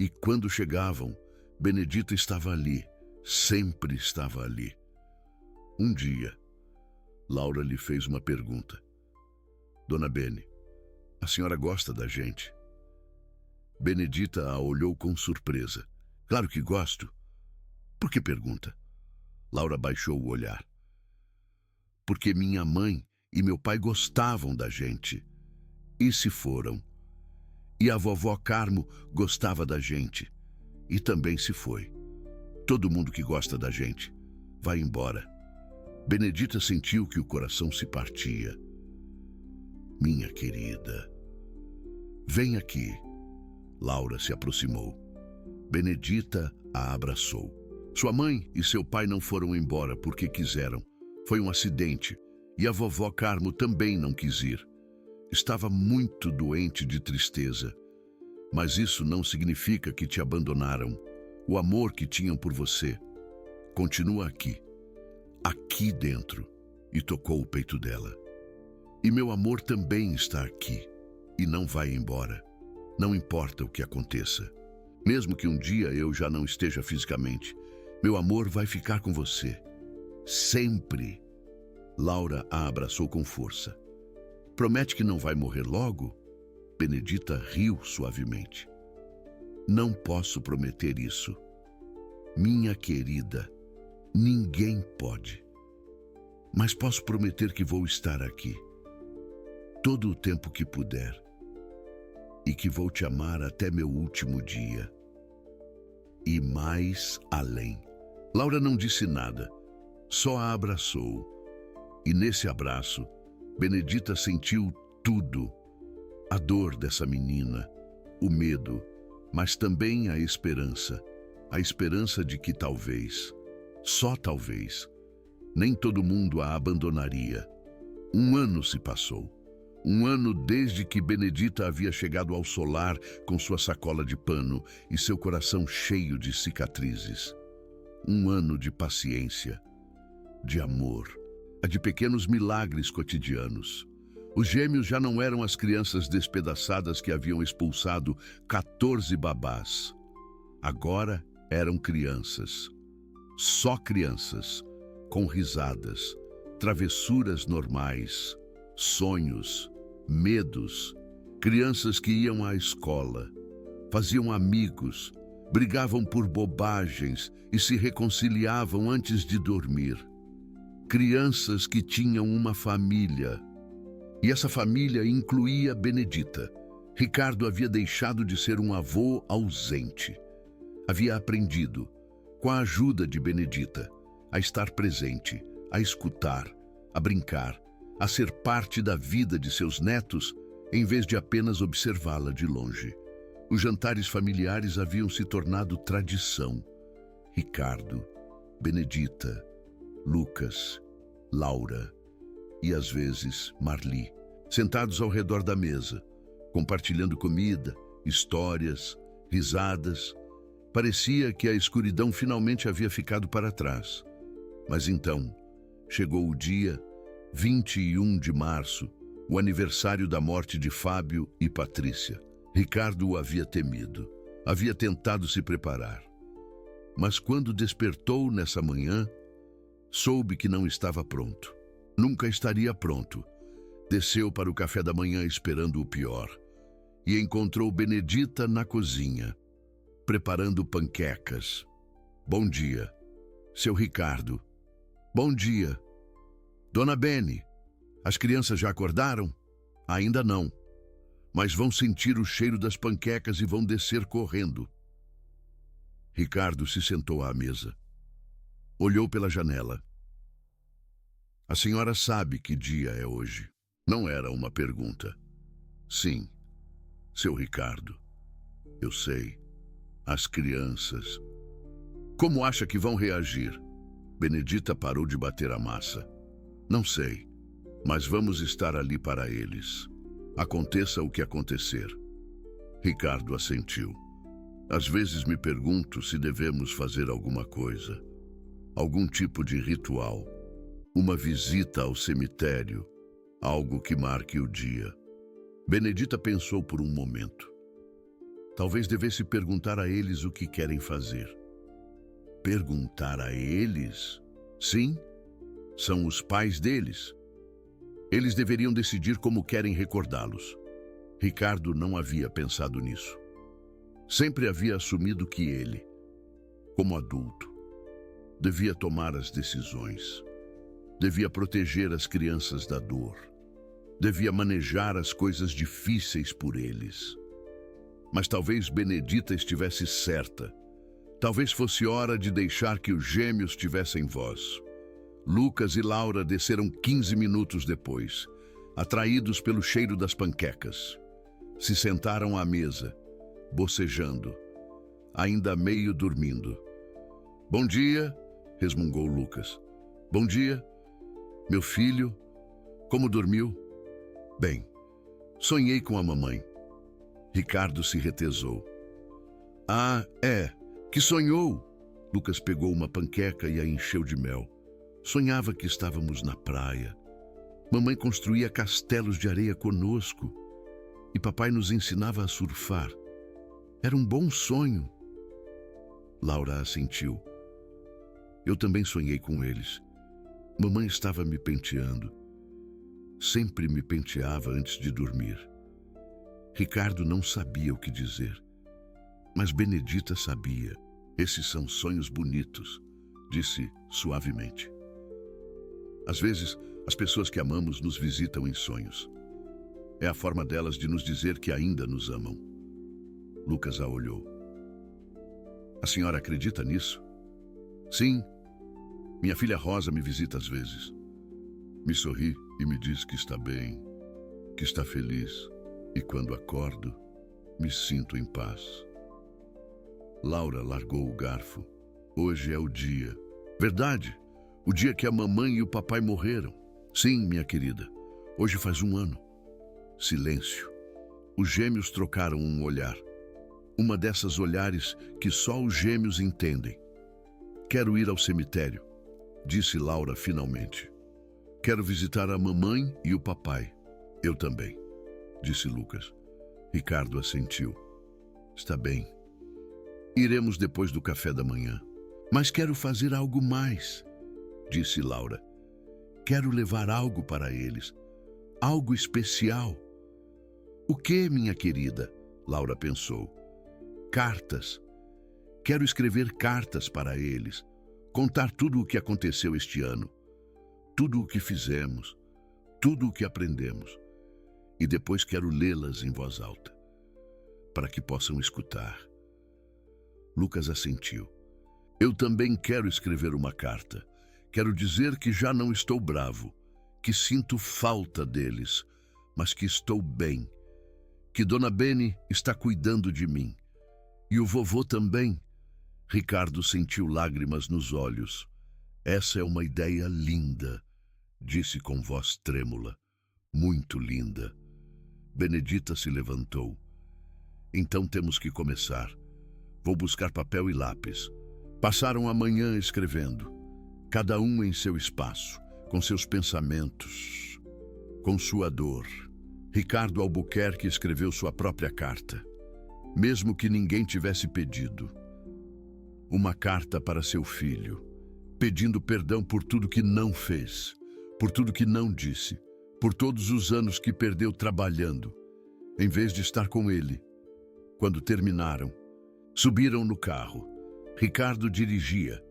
E quando chegavam, Benedita estava ali, sempre estava ali. Um dia, Laura lhe fez uma pergunta. Dona Bene, a senhora gosta da gente? Benedita a olhou com surpresa. Claro que gosto. Por que pergunta? Laura baixou o olhar. Porque minha mãe e meu pai gostavam da gente. E se foram. E a vovó Carmo gostava da gente. E também se foi. Todo mundo que gosta da gente vai embora. Benedita sentiu que o coração se partia. Minha querida, vem aqui. Laura se aproximou. Benedita a abraçou. Sua mãe e seu pai não foram embora porque quiseram. Foi um acidente. E a vovó Carmo também não quis ir. Estava muito doente de tristeza. Mas isso não significa que te abandonaram. O amor que tinham por você continua aqui. Aqui dentro. E tocou o peito dela. E meu amor também está aqui. E não vai embora. Não importa o que aconteça. Mesmo que um dia eu já não esteja fisicamente, meu amor vai ficar com você. Sempre. Laura a abraçou com força. Promete que não vai morrer logo? Benedita riu suavemente. Não posso prometer isso. Minha querida, ninguém pode. Mas posso prometer que vou estar aqui. Todo o tempo que puder. e que vou te amar até meu último dia. E mais além. Laura não disse nada, só a abraçou. E nesse abraço, Benedita sentiu tudo. A dor dessa menina, o medo, mas também a esperança. A esperança de que talvez, só talvez, nem todo mundo a abandonaria. 1 ano se passou. 1 ano desde que Benedita havia chegado ao solar com sua sacola de pano e seu coração cheio de cicatrizes. 1 ano de paciência, de amor, de pequenos milagres cotidianos. Os gêmeos já não eram as crianças despedaçadas que haviam expulsado 14 babás. Agora eram crianças, só crianças, com risadas, travessuras normais, sonhos, medos, crianças que iam à escola, faziam amigos, brigavam por bobagens e se reconciliavam antes de dormir. Crianças que tinham uma família. E essa família incluía Benedita. Ricardo havia deixado de ser um avô ausente. Havia aprendido, com a ajuda de Benedita, a estar presente, a escutar, a brincar, a ser parte da vida de seus netos, em vez de apenas observá-la de longe. Os jantares familiares haviam se tornado tradição. Ricardo, Benedita, Lucas, Laura e, às vezes, Marli, sentados ao redor da mesa, compartilhando comida, histórias, risadas. Parecia que a escuridão finalmente havia ficado para trás. Mas então, chegou o dia 21 de março, o aniversário da morte de Fábio e Patrícia. Ricardo o havia temido, havia tentado se preparar. Mas quando despertou nessa manhã, soube que não estava pronto. Nunca estaria pronto. Desceu para o café da manhã esperando o pior e encontrou Benedita na cozinha, preparando panquecas. Bom dia, seu Ricardo. Bom dia. Dona Bene, as crianças já acordaram? Ainda não, mas vão sentir o cheiro das panquecas e vão descer correndo. Ricardo se sentou à mesa. Olhou pela janela. A senhora sabe que dia é hoje? Não era uma pergunta. Sim, seu Ricardo. Eu sei. As crianças. Como acha que vão reagir? Benedita parou de bater a massa. Não sei, mas vamos estar ali para eles. Aconteça o que acontecer. Ricardo assentiu. Às vezes me pergunto se devemos fazer alguma coisa. Algum tipo de ritual. Uma visita ao cemitério. Algo que marque o dia. Benedita pensou por um momento. Talvez devesse perguntar a eles o que querem fazer. Perguntar a eles? Sim, são os pais deles. Eles deveriam decidir como querem recordá-los. Ricardo não havia pensado nisso. Sempre havia assumido que ele, como adulto, devia tomar as decisões. Devia proteger as crianças da dor. Devia manejar as coisas difíceis por eles. Mas talvez Benedita estivesse certa. Talvez fosse hora de deixar que os gêmeos tivessem voz. Lucas e Laura desceram 15 minutos depois, atraídos pelo cheiro das panquecas. Se sentaram à mesa, bocejando, ainda meio dormindo. Bom dia, resmungou Lucas. Bom dia, meu filho. Como dormiu? Bem, sonhei com a mamãe. Ricardo se retesou. Ah, é, que sonhou? Lucas pegou uma panqueca e a encheu de mel. Sonhava que estávamos na praia. Mamãe construía castelos de areia conosco e papai nos ensinava a surfar. Era um bom sonho. Laura assentiu. Eu também sonhei com eles. Mamãe estava me penteando. Sempre me penteava antes de dormir. Ricardo não sabia o que dizer, mas Benedita sabia. Esses são sonhos bonitos, disse suavemente. Às vezes, as pessoas que amamos nos visitam em sonhos. É a forma delas de nos dizer que ainda nos amam. Lucas a olhou. A senhora acredita nisso? Sim. Minha filha Rosa me visita às vezes. Me sorri e me diz que está bem, que está feliz. E quando acordo, me sinto em paz. Laura largou o garfo. Hoje é o dia. Verdade, o dia que a mamãe e o papai morreram. Sim, minha querida, hoje faz 1 ano. Silêncio. Os gêmeos trocaram um olhar. Uma dessas olhares que só os gêmeos entendem. Quero ir ao cemitério, disse Laura finalmente. Quero visitar a mamãe e o papai. Eu também, disse Lucas. Ricardo assentiu. Está bem. Iremos depois do café da manhã. Mas quero fazer algo mais, disse Laura. Quero levar algo para eles. Algo especial. O que, minha querida? Laura pensou. Cartas. Quero escrever cartas para eles. Contar tudo o que aconteceu este ano. Tudo o que fizemos. Tudo o que aprendemos. E depois quero lê-las em voz alta, para que possam escutar. Lucas assentiu. Eu também quero escrever uma carta. Quero dizer que já não estou bravo, que sinto falta deles, mas que estou bem, que Dona Bene está cuidando de mim. E o vovô também. Ricardo sentiu lágrimas nos olhos. Essa é uma ideia linda, disse com voz trêmula. Muito linda. Benedita se levantou. Então temos que começar. Vou buscar papel e lápis. Passaram a manhã escrevendo, cada um em seu espaço, com seus pensamentos, com sua dor. Ricardo Albuquerque escreveu sua própria carta, mesmo que ninguém tivesse pedido. Uma carta para seu filho, pedindo perdão por tudo que não fez, por tudo que não disse, por todos os anos que perdeu trabalhando, em vez de estar com ele. Quando terminaram, subiram no carro. Ricardo dirigia.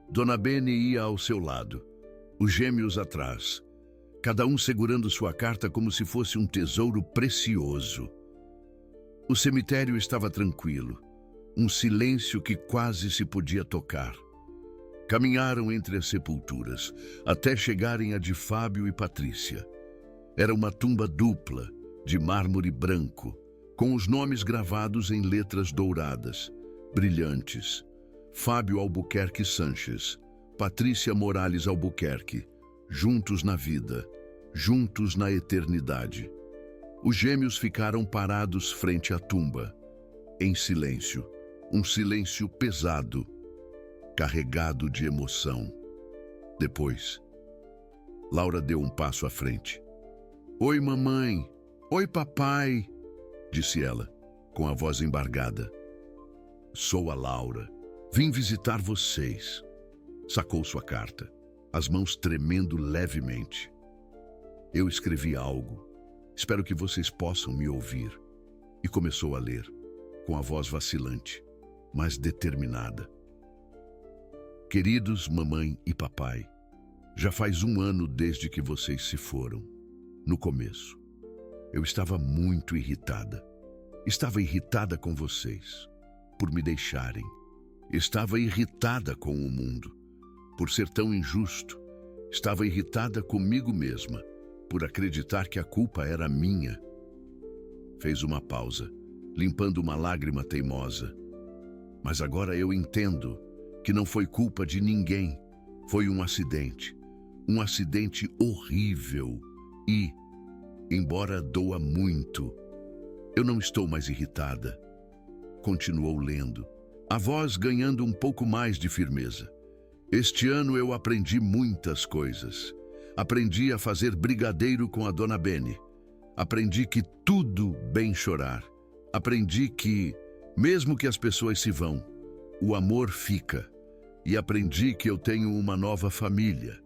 Dona Bene ia ao seu lado, os gêmeos atrás, cada um segurando sua carta como se fosse um tesouro precioso. O cemitério estava tranquilo, um silêncio que quase se podia tocar. Caminharam entre as sepulturas, até chegarem à de Fábio e Patrícia. Era uma tumba dupla, de mármore branco, com os nomes gravados em letras douradas, brilhantes. Fábio Albuquerque Sanches, Patrícia Morales Albuquerque, juntos na vida, juntos na eternidade. Os gêmeos ficaram parados frente à tumba, em silêncio, um silêncio pesado, carregado de emoção. Depois, Laura deu um passo à frente. Oi, mamãe. Oi, papai, disse ela, com a voz embargada. Sou a Laura. Vim visitar vocês. Sacou sua carta, as mãos tremendo levemente. Eu escrevi algo. Espero que vocês possam me ouvir. E começou a ler, com a voz vacilante, mas determinada. Queridos mamãe e papai, já faz 1 ano desde que vocês se foram. No começo, eu estava muito irritada. Estava irritada com vocês, por me deixarem. Estava irritada com o mundo, por ser tão injusto. Estava irritada comigo mesma, por acreditar que a culpa era minha. Fez uma pausa, limpando uma lágrima teimosa. Mas agora eu entendo que não foi culpa de ninguém. Foi um acidente horrível. E, embora doa muito, eu não estou mais irritada. Continuou lendo, a voz ganhando um pouco mais de firmeza. Este ano eu aprendi muitas coisas. Aprendi a fazer brigadeiro com a Dona Bene. Aprendi que tudo bem chorar. Aprendi que, mesmo que as pessoas se vão, o amor fica. E aprendi que eu tenho uma nova família,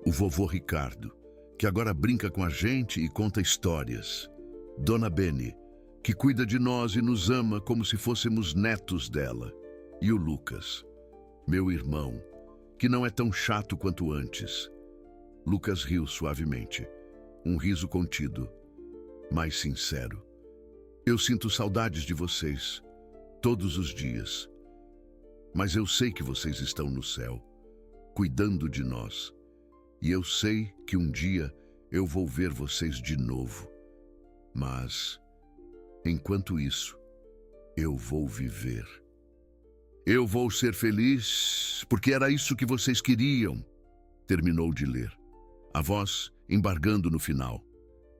o vovô Ricardo, que agora brinca com a gente e conta histórias. Dona Bene, que cuida de nós e nos ama como se fôssemos netos dela. E o Lucas, meu irmão, que não é tão chato quanto antes. Lucas riu suavemente, um riso contido. mais sincero. Eu sinto saudades de vocês, todos os dias. Mas eu sei que vocês estão no céu, cuidando de nós. E eu sei que um dia eu vou ver vocês de novo. Mas, enquanto isso, eu vou viver. Eu vou ser feliz, porque era isso que vocês queriam. Terminou de ler, a voz embargando no final.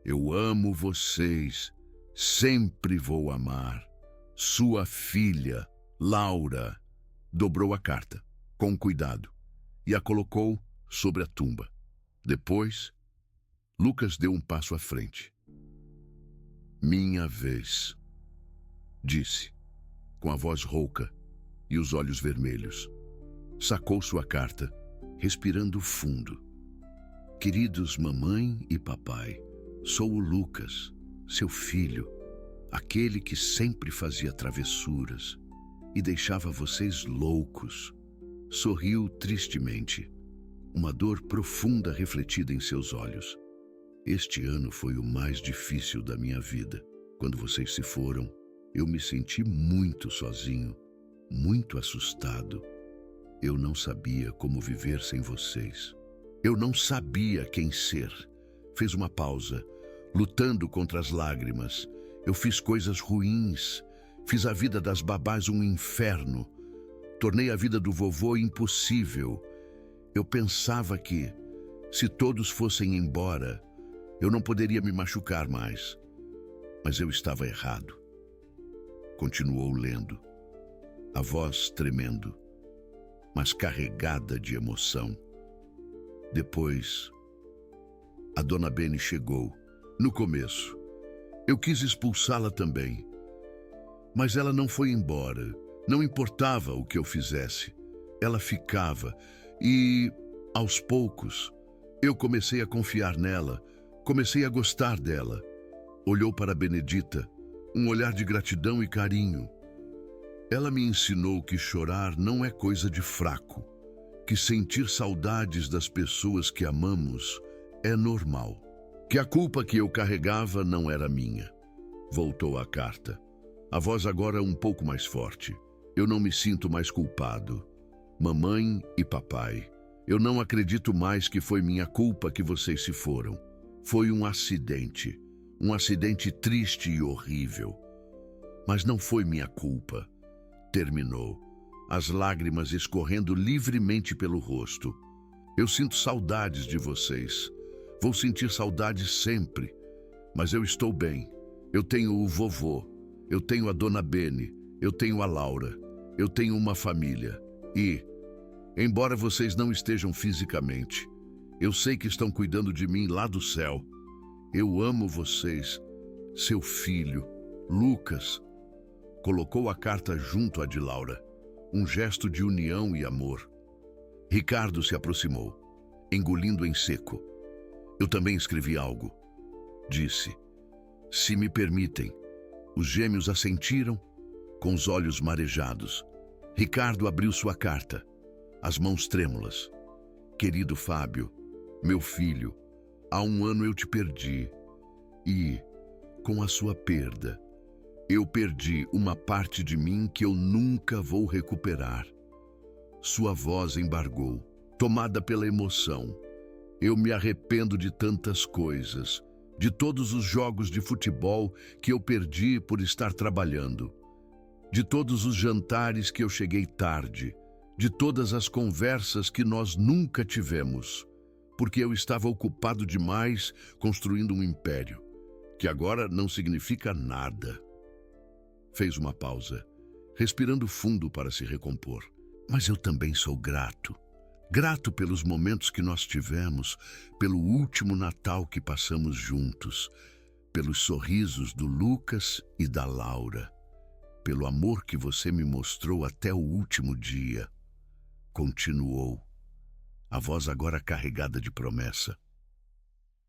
Eu amo vocês, sempre vou amar. Sua filha, Laura. Dobrou a carta, com cuidado, e a colocou sobre a tumba. Depois, Lucas deu um passo à frente. Minha vez, disse, com a voz rouca e os olhos vermelhos. Sacou sua carta, respirando fundo. Queridos mamãe e papai, sou o Lucas, seu filho, aquele que sempre fazia travessuras e deixava vocês loucos. Sorriu tristemente, uma dor profunda refletida em seus olhos. Este ano foi o mais difícil da minha vida. Quando vocês se foram, eu me senti muito sozinho, muito assustado. Eu não sabia como viver sem vocês. Eu não sabia quem ser. Fez uma pausa, lutando contra as lágrimas. Eu fiz coisas ruins. Fiz a vida das babás um inferno. Tornei a vida do vovô impossível. Eu pensava que, se todos fossem embora, eu não poderia me machucar mais. Mas eu estava errado. Continuou lendo, a voz tremendo, mas carregada de emoção. Depois, a dona Bene chegou. No começo, eu quis expulsá-la também. Mas ela não foi embora. Não importava o que eu fizesse. Ela ficava. E, aos poucos, eu comecei a confiar nela. Comecei a gostar dela. Olhou para Benedita, um olhar de gratidão e carinho. Ela me ensinou que chorar não é coisa de fraco. Que sentir saudades das pessoas que amamos é normal. Que a culpa que eu carregava não era minha. Voltou a carta. A voz agora um pouco mais forte. Eu não me sinto mais culpado. Mamãe e papai, eu não acredito mais que foi minha culpa que vocês se foram. Foi um acidente triste e horrível. Mas não foi minha culpa. Terminou, as lágrimas escorrendo livremente pelo rosto. Eu sinto saudades de vocês. Vou sentir saudades sempre. Mas eu estou bem. Eu tenho o vovô. Eu tenho a dona Bene, eu tenho a Laura, eu tenho uma família. E, embora vocês não estejam fisicamente, eu sei que estão cuidando de mim lá do céu. Eu amo vocês, seu filho, Lucas. Colocou a carta junto à de Laura, um gesto de união e amor. Ricardo se aproximou, engolindo em seco. Eu também escrevi algo. Disse, se me permitem. Os gêmeos assentiram, com os olhos marejados. Ricardo abriu sua carta, as mãos trêmulas. Querido Fábio, meu filho, há um ano eu te perdi. E, com a sua perda, eu perdi uma parte de mim que eu nunca vou recuperar. Sua voz embargou, tomada pela emoção. Eu me arrependo de tantas coisas. De todos os jogos de futebol que eu perdi por estar trabalhando, de todos os jantares que eu cheguei tarde, de todas as conversas que nós nunca tivemos, porque eu estava ocupado demais construindo um império, que agora não significa nada. Fez uma pausa, respirando fundo para se recompor. Mas eu também sou grato. Grato pelos momentos que nós tivemos, pelo último Natal que passamos juntos, pelos sorrisos do Lucas e da Laura, pelo amor que você me mostrou até o último dia. Continuou, a voz agora carregada de promessa.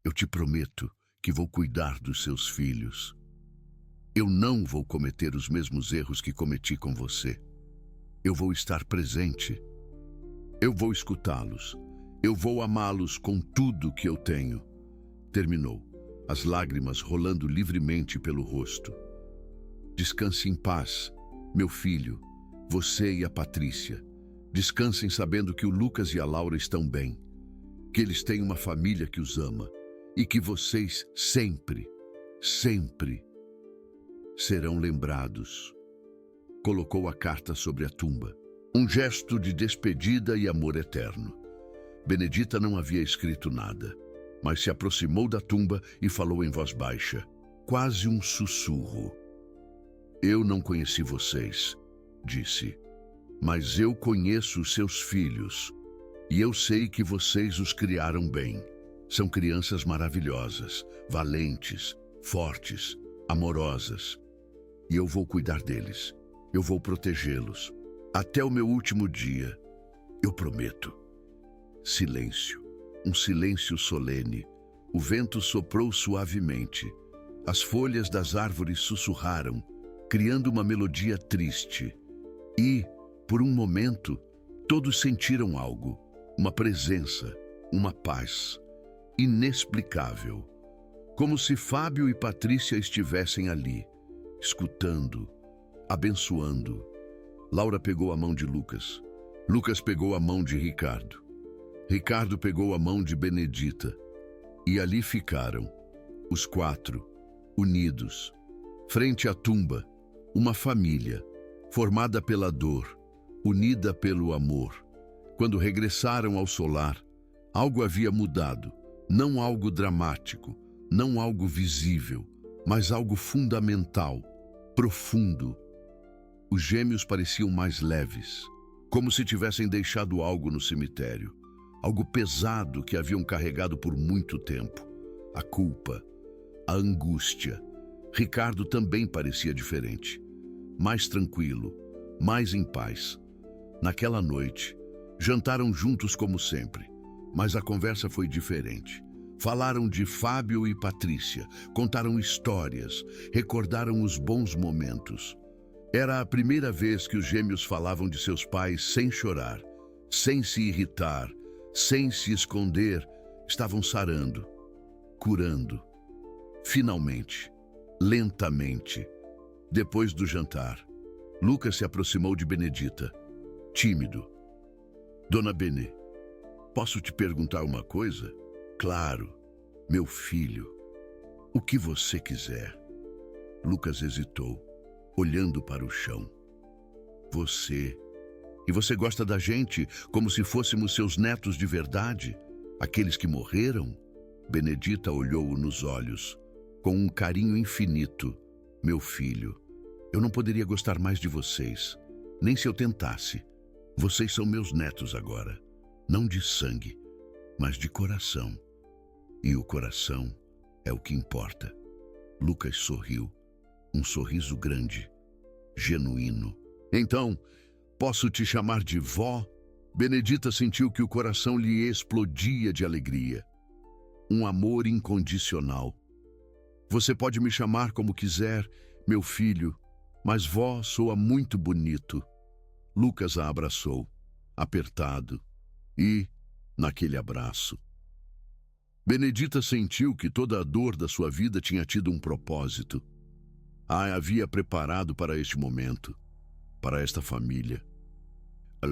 Eu te prometo que vou cuidar dos seus filhos. Eu não vou cometer os mesmos erros que cometi com você. Eu vou estar presente. Eu vou escutá-los. Eu vou amá-los com tudo que eu tenho. Terminou. as lágrimas rolando livremente pelo rosto. Descanse em paz, meu filho, você e a Patrícia. Descansem sabendo que o Lucas e a Laura estão bem, que eles têm uma família que os ama e que vocês sempre, sempre serão lembrados. Colocou a carta sobre a tumba. Um gesto de despedida e amor eterno. Benedita não havia escrito nada, mas se aproximou da tumba e falou em voz baixa, quase um sussurro. Eu não conheci vocês, disse, mas eu conheço os seus filhos e eu sei que vocês os criaram bem. São crianças maravilhosas, valentes, fortes, amorosas. E eu vou cuidar deles. Eu vou protegê-los. Até o meu último dia. Eu prometo. Silêncio. Um silêncio solene. O vento soprou suavemente. As folhas das árvores sussurraram, criando uma melodia triste. E, por um momento, todos sentiram algo. Uma presença, uma paz. Inexplicável. Como se Fábio e Patrícia estivessem ali, escutando, abençoando. Laura pegou a mão de Lucas. Lucas pegou a mão de Ricardo. Ricardo pegou a mão de Benedita. E ali ficaram, os quatro, unidos, frente à tumba, uma família, formada pela dor, unida pelo amor. Quando regressaram ao solar, algo havia mudado, não algo dramático, não algo visível, mas algo fundamental, profundo. Os gêmeos pareciam mais leves, como se tivessem deixado algo no cemitério, algo pesado que haviam carregado por muito tempo. A culpa, a angústia. Ricardo também parecia diferente, mais tranquilo, mais em paz. Naquela noite, jantaram juntos como sempre, mas a conversa foi diferente. Falaram de Fábio e Patrícia, contaram histórias, recordaram os bons momentos. Era a primeira vez que os gêmeos falavam de seus pais sem chorar, sem se irritar, sem se esconder. Estavam sarando, curando. Finalmente, lentamente, depois do jantar, Lucas se aproximou de Benedita, tímido. Dona Benê, posso te perguntar uma coisa? Claro, meu filho, o que você quiser. Lucas hesitou, olhando para o chão. E você gosta da gente como se fôssemos seus netos de verdade? Aqueles que morreram? Benedita olhou-o nos olhos, com um carinho infinito. Meu filho, eu não poderia gostar mais de vocês, nem se eu tentasse. Vocês são meus netos agora, não de sangue, mas de coração. E o coração é o que importa. Lucas sorriu, um sorriso grande, genuíno. Então, posso te chamar de vó? Benedita sentiu que o coração lhe explodia de alegria. Um amor incondicional. Você pode me chamar como quiser, meu filho, mas vó soa muito bonito. Lucas a abraçou, apertado, e, naquele abraço, Benedita sentiu que toda a dor da sua vida tinha tido um propósito. A havia preparado para este momento, para esta família,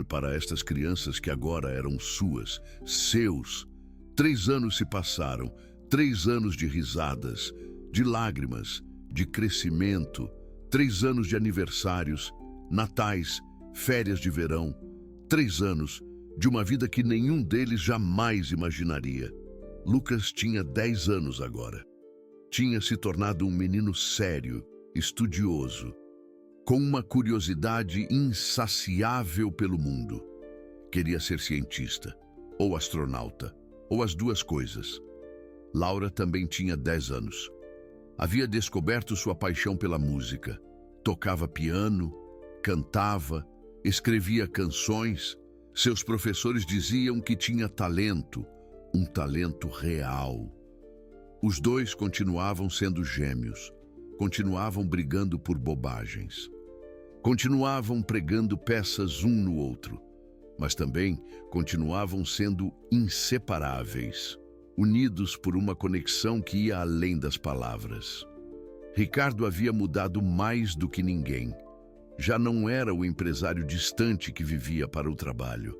para estas crianças que agora eram suas, seus. 3 anos se passaram, 3 anos de risadas, de lágrimas, de crescimento, 3 anos de aniversários, natais, férias de verão, 3 anos de uma vida que nenhum deles jamais imaginaria. Lucas tinha 10 anos agora. Tinha se tornado um menino sério, estudioso, com uma curiosidade insaciável pelo mundo. Queria ser cientista, ou astronauta, ou as duas coisas. Laura também tinha 10 anos. Havia descoberto sua paixão pela música. Tocava piano, cantava, escrevia canções. Seus professores diziam que tinha talento, um talento real. Os dois continuavam sendo gêmeos, continuavam brigando por bobagens, continuavam pregando peças um no outro, mas também continuavam sendo inseparáveis. unidos por uma conexão que ia além das palavras. Ricardo havia mudado mais do que ninguém. Já não era o empresário distante que vivia para o trabalho.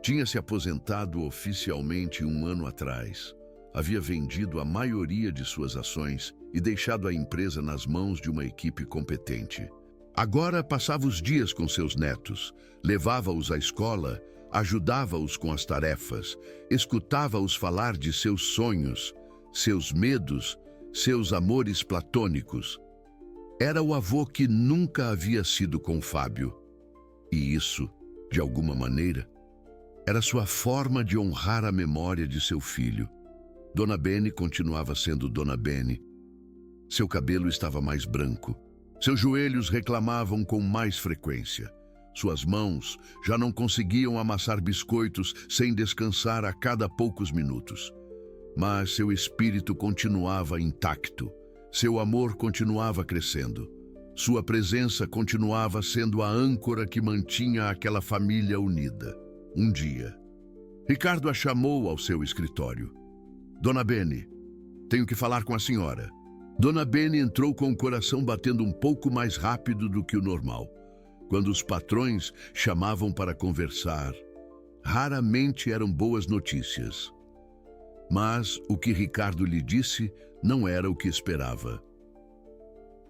Tinha se aposentado oficialmente 1 ano atrás. Havia vendido a maioria de suas ações e deixado a empresa nas mãos de uma equipe competente. Agora passava os dias com seus netos, levava-os à escola, ajudava-os com as tarefas, escutava-os falar de seus sonhos, seus medos, seus amores platônicos. Era o avô que nunca havia sido com Fábio. E isso, de alguma maneira, era sua forma de honrar a memória de seu filho. Dona Bene continuava sendo Dona Bene. Seu cabelo estava mais branco. Seus joelhos reclamavam com mais frequência. Suas mãos já não conseguiam amassar biscoitos sem descansar a cada poucos minutos. Mas seu espírito continuava intacto. Seu amor continuava crescendo. Sua presença continuava sendo a âncora que mantinha aquela família unida. Um dia, Ricardo a chamou ao seu escritório. Dona Bene, tenho que falar com a senhora. Dona Bene entrou com o coração batendo um pouco mais rápido do que o normal. Quando os patrões chamavam para conversar, raramente eram boas notícias. Mas o que Ricardo lhe disse não era o que esperava.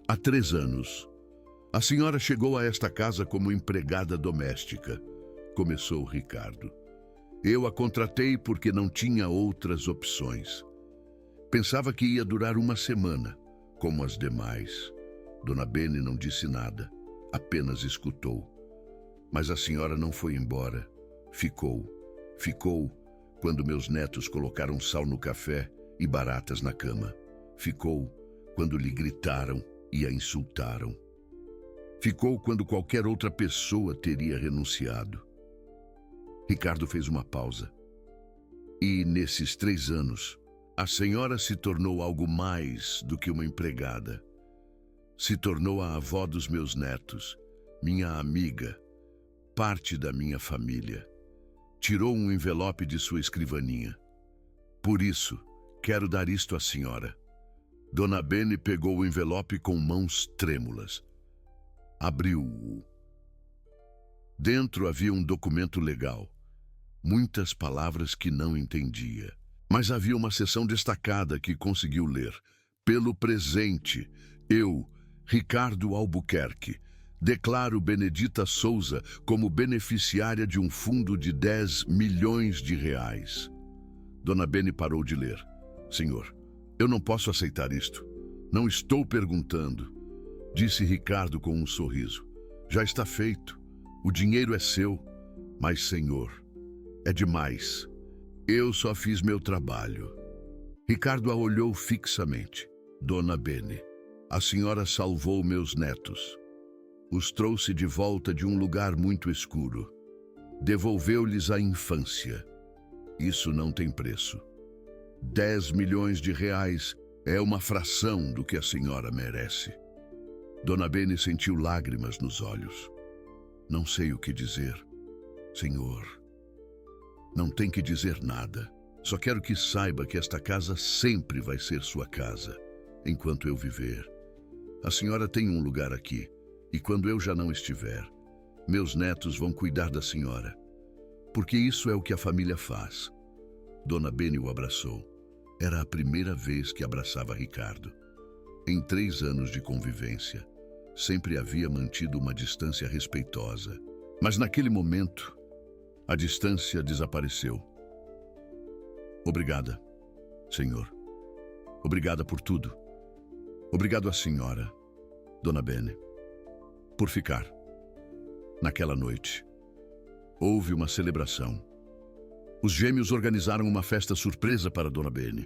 Há 3 anos, a senhora chegou a esta casa como empregada doméstica, começou Ricardo. Eu a contratei porque não tinha outras opções. Pensava que ia durar 1 semana, como as demais. Dona Bene não disse nada, apenas escutou. Mas a senhora não foi embora. Ficou quando meus netos colocaram sal no café e baratas na cama. Ficou quando lhe gritaram e a insultaram. Ficou quando qualquer outra pessoa teria renunciado. Ricardo fez uma pausa. E nesses 3 anos, a senhora se tornou algo mais do que uma empregada. Se tornou a avó dos meus netos, minha amiga, parte da minha família. Tirou um envelope de sua escrivaninha. Por isso, quero dar isto à senhora. Dona Bene pegou o envelope com mãos trêmulas. Abriu-o. Dentro havia um documento legal. Muitas palavras que não entendia. Mas havia uma seção destacada que conseguiu ler. Pelo presente, eu, Ricardo Albuquerque, declaro Benedita Souza como beneficiária de um fundo de 10 milhões de reais. Dona Bene parou de ler. Senhor, eu não posso aceitar isto. Não estou perguntando, disse Ricardo com um sorriso. Já está feito. O dinheiro é seu. Mas, senhor, é demais. Eu só fiz meu trabalho. Ricardo a olhou fixamente. Dona Bene, a senhora salvou meus netos. Os trouxe de volta de um lugar muito escuro. Devolveu-lhes a infância. Isso não tem preço. 10 milhões de reais é uma fração do que a senhora merece. Dona Bene sentiu lágrimas nos olhos. Não sei o que dizer. Senhor, não tem que dizer nada. Só quero que saiba que esta casa sempre vai ser sua casa, enquanto eu viver. A senhora tem um lugar aqui. E quando eu já não estiver, meus netos vão cuidar da senhora. Porque isso é o que a família faz. Dona Bene o abraçou. Era a primeira vez que abraçava Ricardo. Em 3 anos de convivência, sempre havia mantido uma distância respeitosa. Mas naquele momento, a distância desapareceu. Obrigada, senhor. Obrigada por tudo. Obrigado à senhora, Dona Bene, por ficar. Naquela noite, houve uma celebração. Os gêmeos organizaram uma festa surpresa para Dona Bene.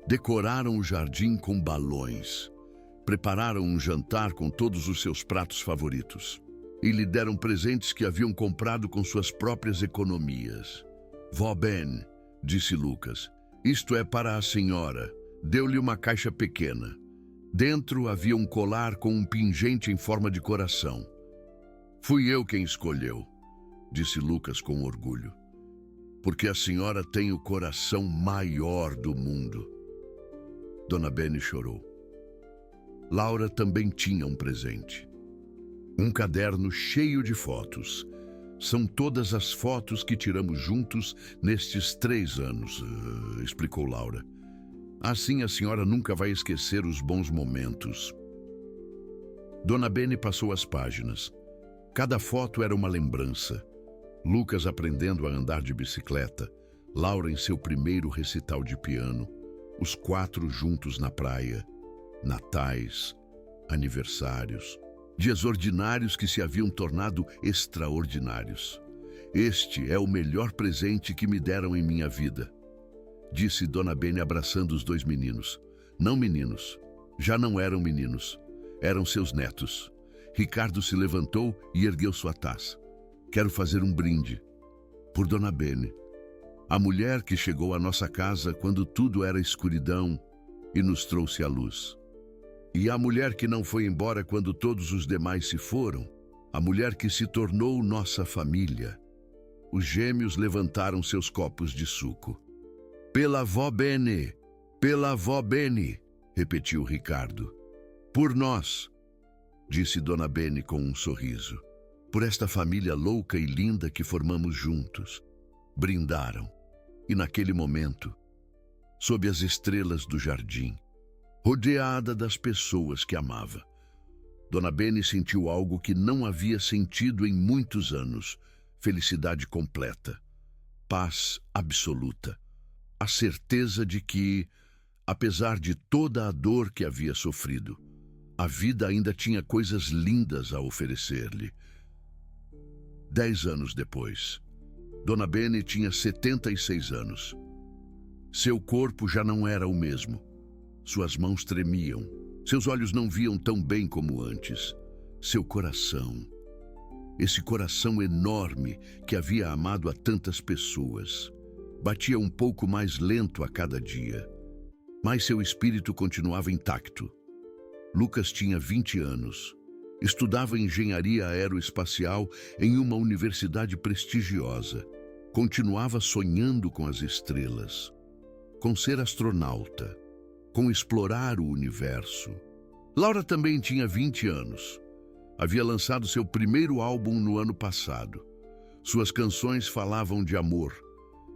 Decoraram o jardim com balões. Prepararam um jantar com todos os seus pratos favoritos. E lhe deram presentes que haviam comprado com suas próprias economias. Vó Ben, disse Lucas, isto é para a senhora. Deu-lhe uma caixa pequena. Dentro havia um colar com um pingente em forma de coração. Fui eu quem escolheu, disse Lucas com orgulho. porque a senhora tem o coração maior do mundo. Dona Bene chorou. Laura também tinha um presente. Um caderno cheio de fotos. São todas as fotos que tiramos juntos nestes 3 anos, explicou Laura. Assim a senhora nunca vai esquecer os bons momentos. Dona Bene passou as páginas. Cada foto era uma lembrança. Lucas aprendendo a andar de bicicleta, Laura em seu primeiro recital de piano, os 4 juntos na praia, natais, aniversários, dias ordinários que se haviam tornado extraordinários. Este é o melhor presente que me deram em minha vida, disse Dona Bene abraçando os 2 meninos. Não meninos, já não eram meninos, eram seus netos. Ricardo se levantou e ergueu sua taça. Quero fazer um brinde por Dona Bene, a mulher que chegou à nossa casa quando tudo era escuridão e nos trouxe a luz. E a mulher que não foi embora quando todos os demais se foram, a mulher que se tornou nossa família. Os gêmeos levantaram seus copos de suco. Pela vó Bene, pela vó Bene, repetiu Ricardo. Por nós, disse Dona Bene com um sorriso. Por esta família louca e linda que formamos juntos. Brindaram. E naquele momento, sob as estrelas do jardim, rodeada das pessoas que amava, Dona Bene sentiu algo que não havia sentido em muitos anos. Felicidade completa. Paz absoluta. A certeza de que, apesar de toda a dor que havia sofrido, a vida ainda tinha coisas lindas a oferecer-lhe. 10 anos depois, Dona Bene tinha 76 anos. Seu corpo já não era o mesmo. Suas mãos tremiam. Seus olhos não viam tão bem como antes. Seu coração, esse coração enorme que havia amado a tantas pessoas, batia um pouco mais lento a cada dia. Mas seu espírito continuava intacto. Lucas tinha 20 anos. Estudava engenharia aeroespacial em uma universidade prestigiosa. Continuava sonhando com as estrelas, com ser astronauta, com explorar o universo. Laura também tinha 20 anos. Havia lançado seu primeiro álbum no ano passado. Suas canções falavam de amor,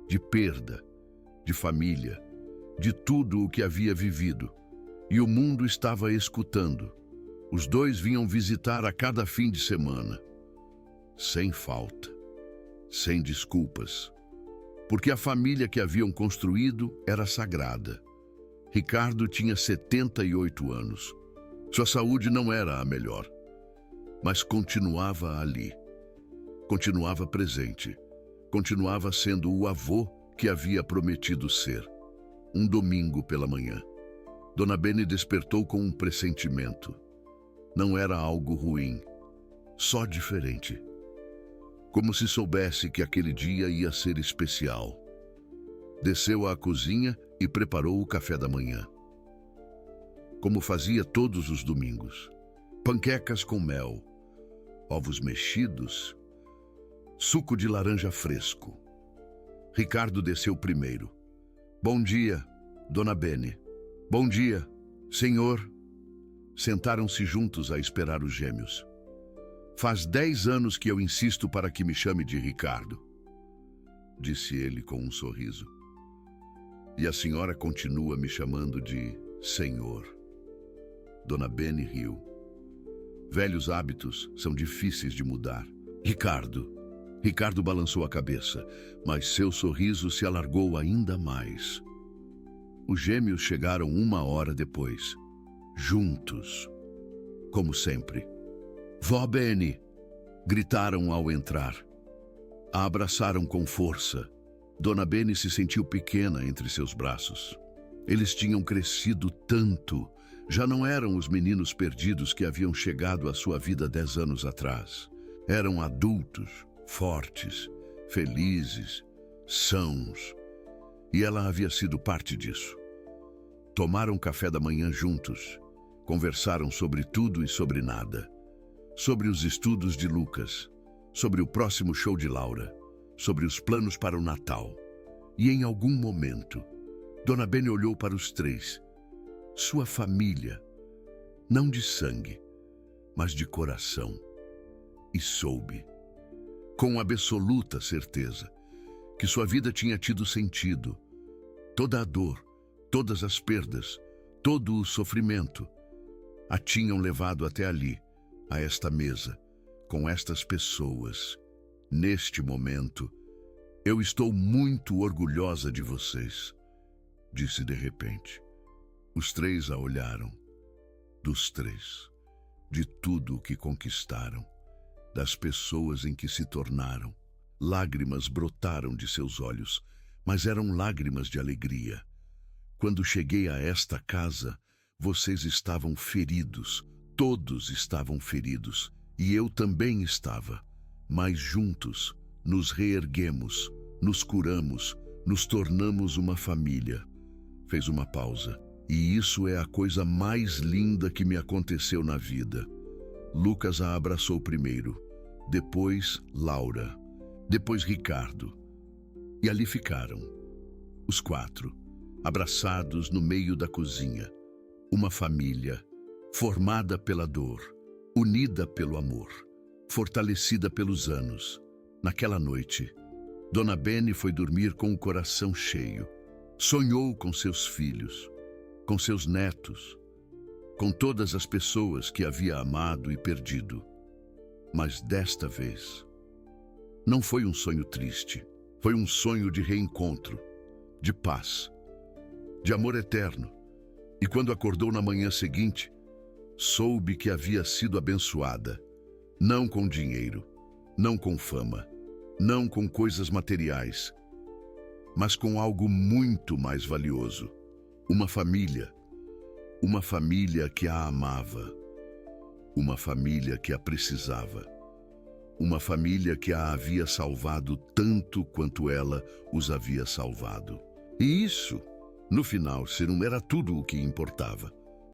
de perda, de família, de tudo o que havia vivido. E o mundo estava escutando. Os 2 vinham visitar a cada fim de semana. Sem falta, sem desculpas. Porque a família que haviam construído era sagrada. Ricardo tinha 78 anos. Sua saúde não era a melhor, mas continuava ali. Continuava presente. Continuava sendo o avô que havia prometido ser. Um domingo pela manhã, Dona Bene despertou com um pressentimento. Não era algo ruim, só diferente. Como se soubesse que aquele dia ia ser especial. Desceu à cozinha e preparou o café da manhã. Como fazia todos os domingos. Panquecas com mel, ovos mexidos, suco de laranja fresco. Ricardo desceu primeiro. Bom dia, Dona Bene. Bom dia, senhor. Sentaram-se juntos a esperar os gêmeos. Faz 10 anos que eu insisto para que me chame de Ricardo, disse ele com um sorriso. E a senhora continua me chamando de senhor. Dona Bene riu. Velhos hábitos são difíceis de mudar. Ricardo balançou a cabeça, mas seu sorriso se alargou ainda mais. Os gêmeos chegaram 1 hora depois. Juntos, como sempre. Vó Bene! Gritaram ao entrar. A abraçaram com força. Dona Bene se sentiu pequena entre seus braços. Eles tinham crescido tanto. Já não eram os meninos perdidos que haviam chegado à sua vida 10 anos atrás. Eram adultos, fortes, felizes, sãos. E ela havia sido parte disso. Tomaram café da manhã juntos. Conversaram sobre tudo e sobre nada. Sobre os estudos de Lucas, sobre o próximo show de Laura, sobre os planos para o Natal. E em algum momento, Dona Bene olhou para os três, sua família, não de sangue, mas de coração, e soube, com absoluta certeza, que sua vida tinha tido sentido. Toda a dor, todas as perdas, todo o sofrimento a tinham levado até ali, a esta mesa, com estas pessoas. Neste momento, eu estou muito orgulhosa de vocês, disse de repente. Os três a olharam. Dos três, de tudo o que conquistaram, das pessoas em que se tornaram. Lágrimas brotaram de seus olhos, mas eram lágrimas de alegria. Quando cheguei a esta casa, vocês estavam feridos, todos estavam feridos, e eu também estava. Mas juntos, nos reerguemos, nos curamos, nos tornamos uma família. Fez uma pausa. E isso é a coisa mais linda que me aconteceu na vida. Lucas a abraçou primeiro, depois Laura, depois Ricardo. E ali ficaram, os quatro, abraçados no meio da cozinha. Uma família, formada pela dor, unida pelo amor, fortalecida pelos anos. Naquela noite, Dona Bene foi dormir com o coração cheio. Sonhou com seus filhos, com seus netos, com todas as pessoas que havia amado e perdido. Mas desta vez, não foi um sonho triste, foi um sonho de reencontro, de paz, de amor eterno. E quando acordou na manhã seguinte, soube que havia sido abençoada, não com dinheiro, não com fama, não com coisas materiais, mas com algo muito mais valioso. Uma família que a amava, uma família que a precisava, uma família que a havia salvado tanto quanto ela os havia salvado. E isso, no final, era tudo o que importava.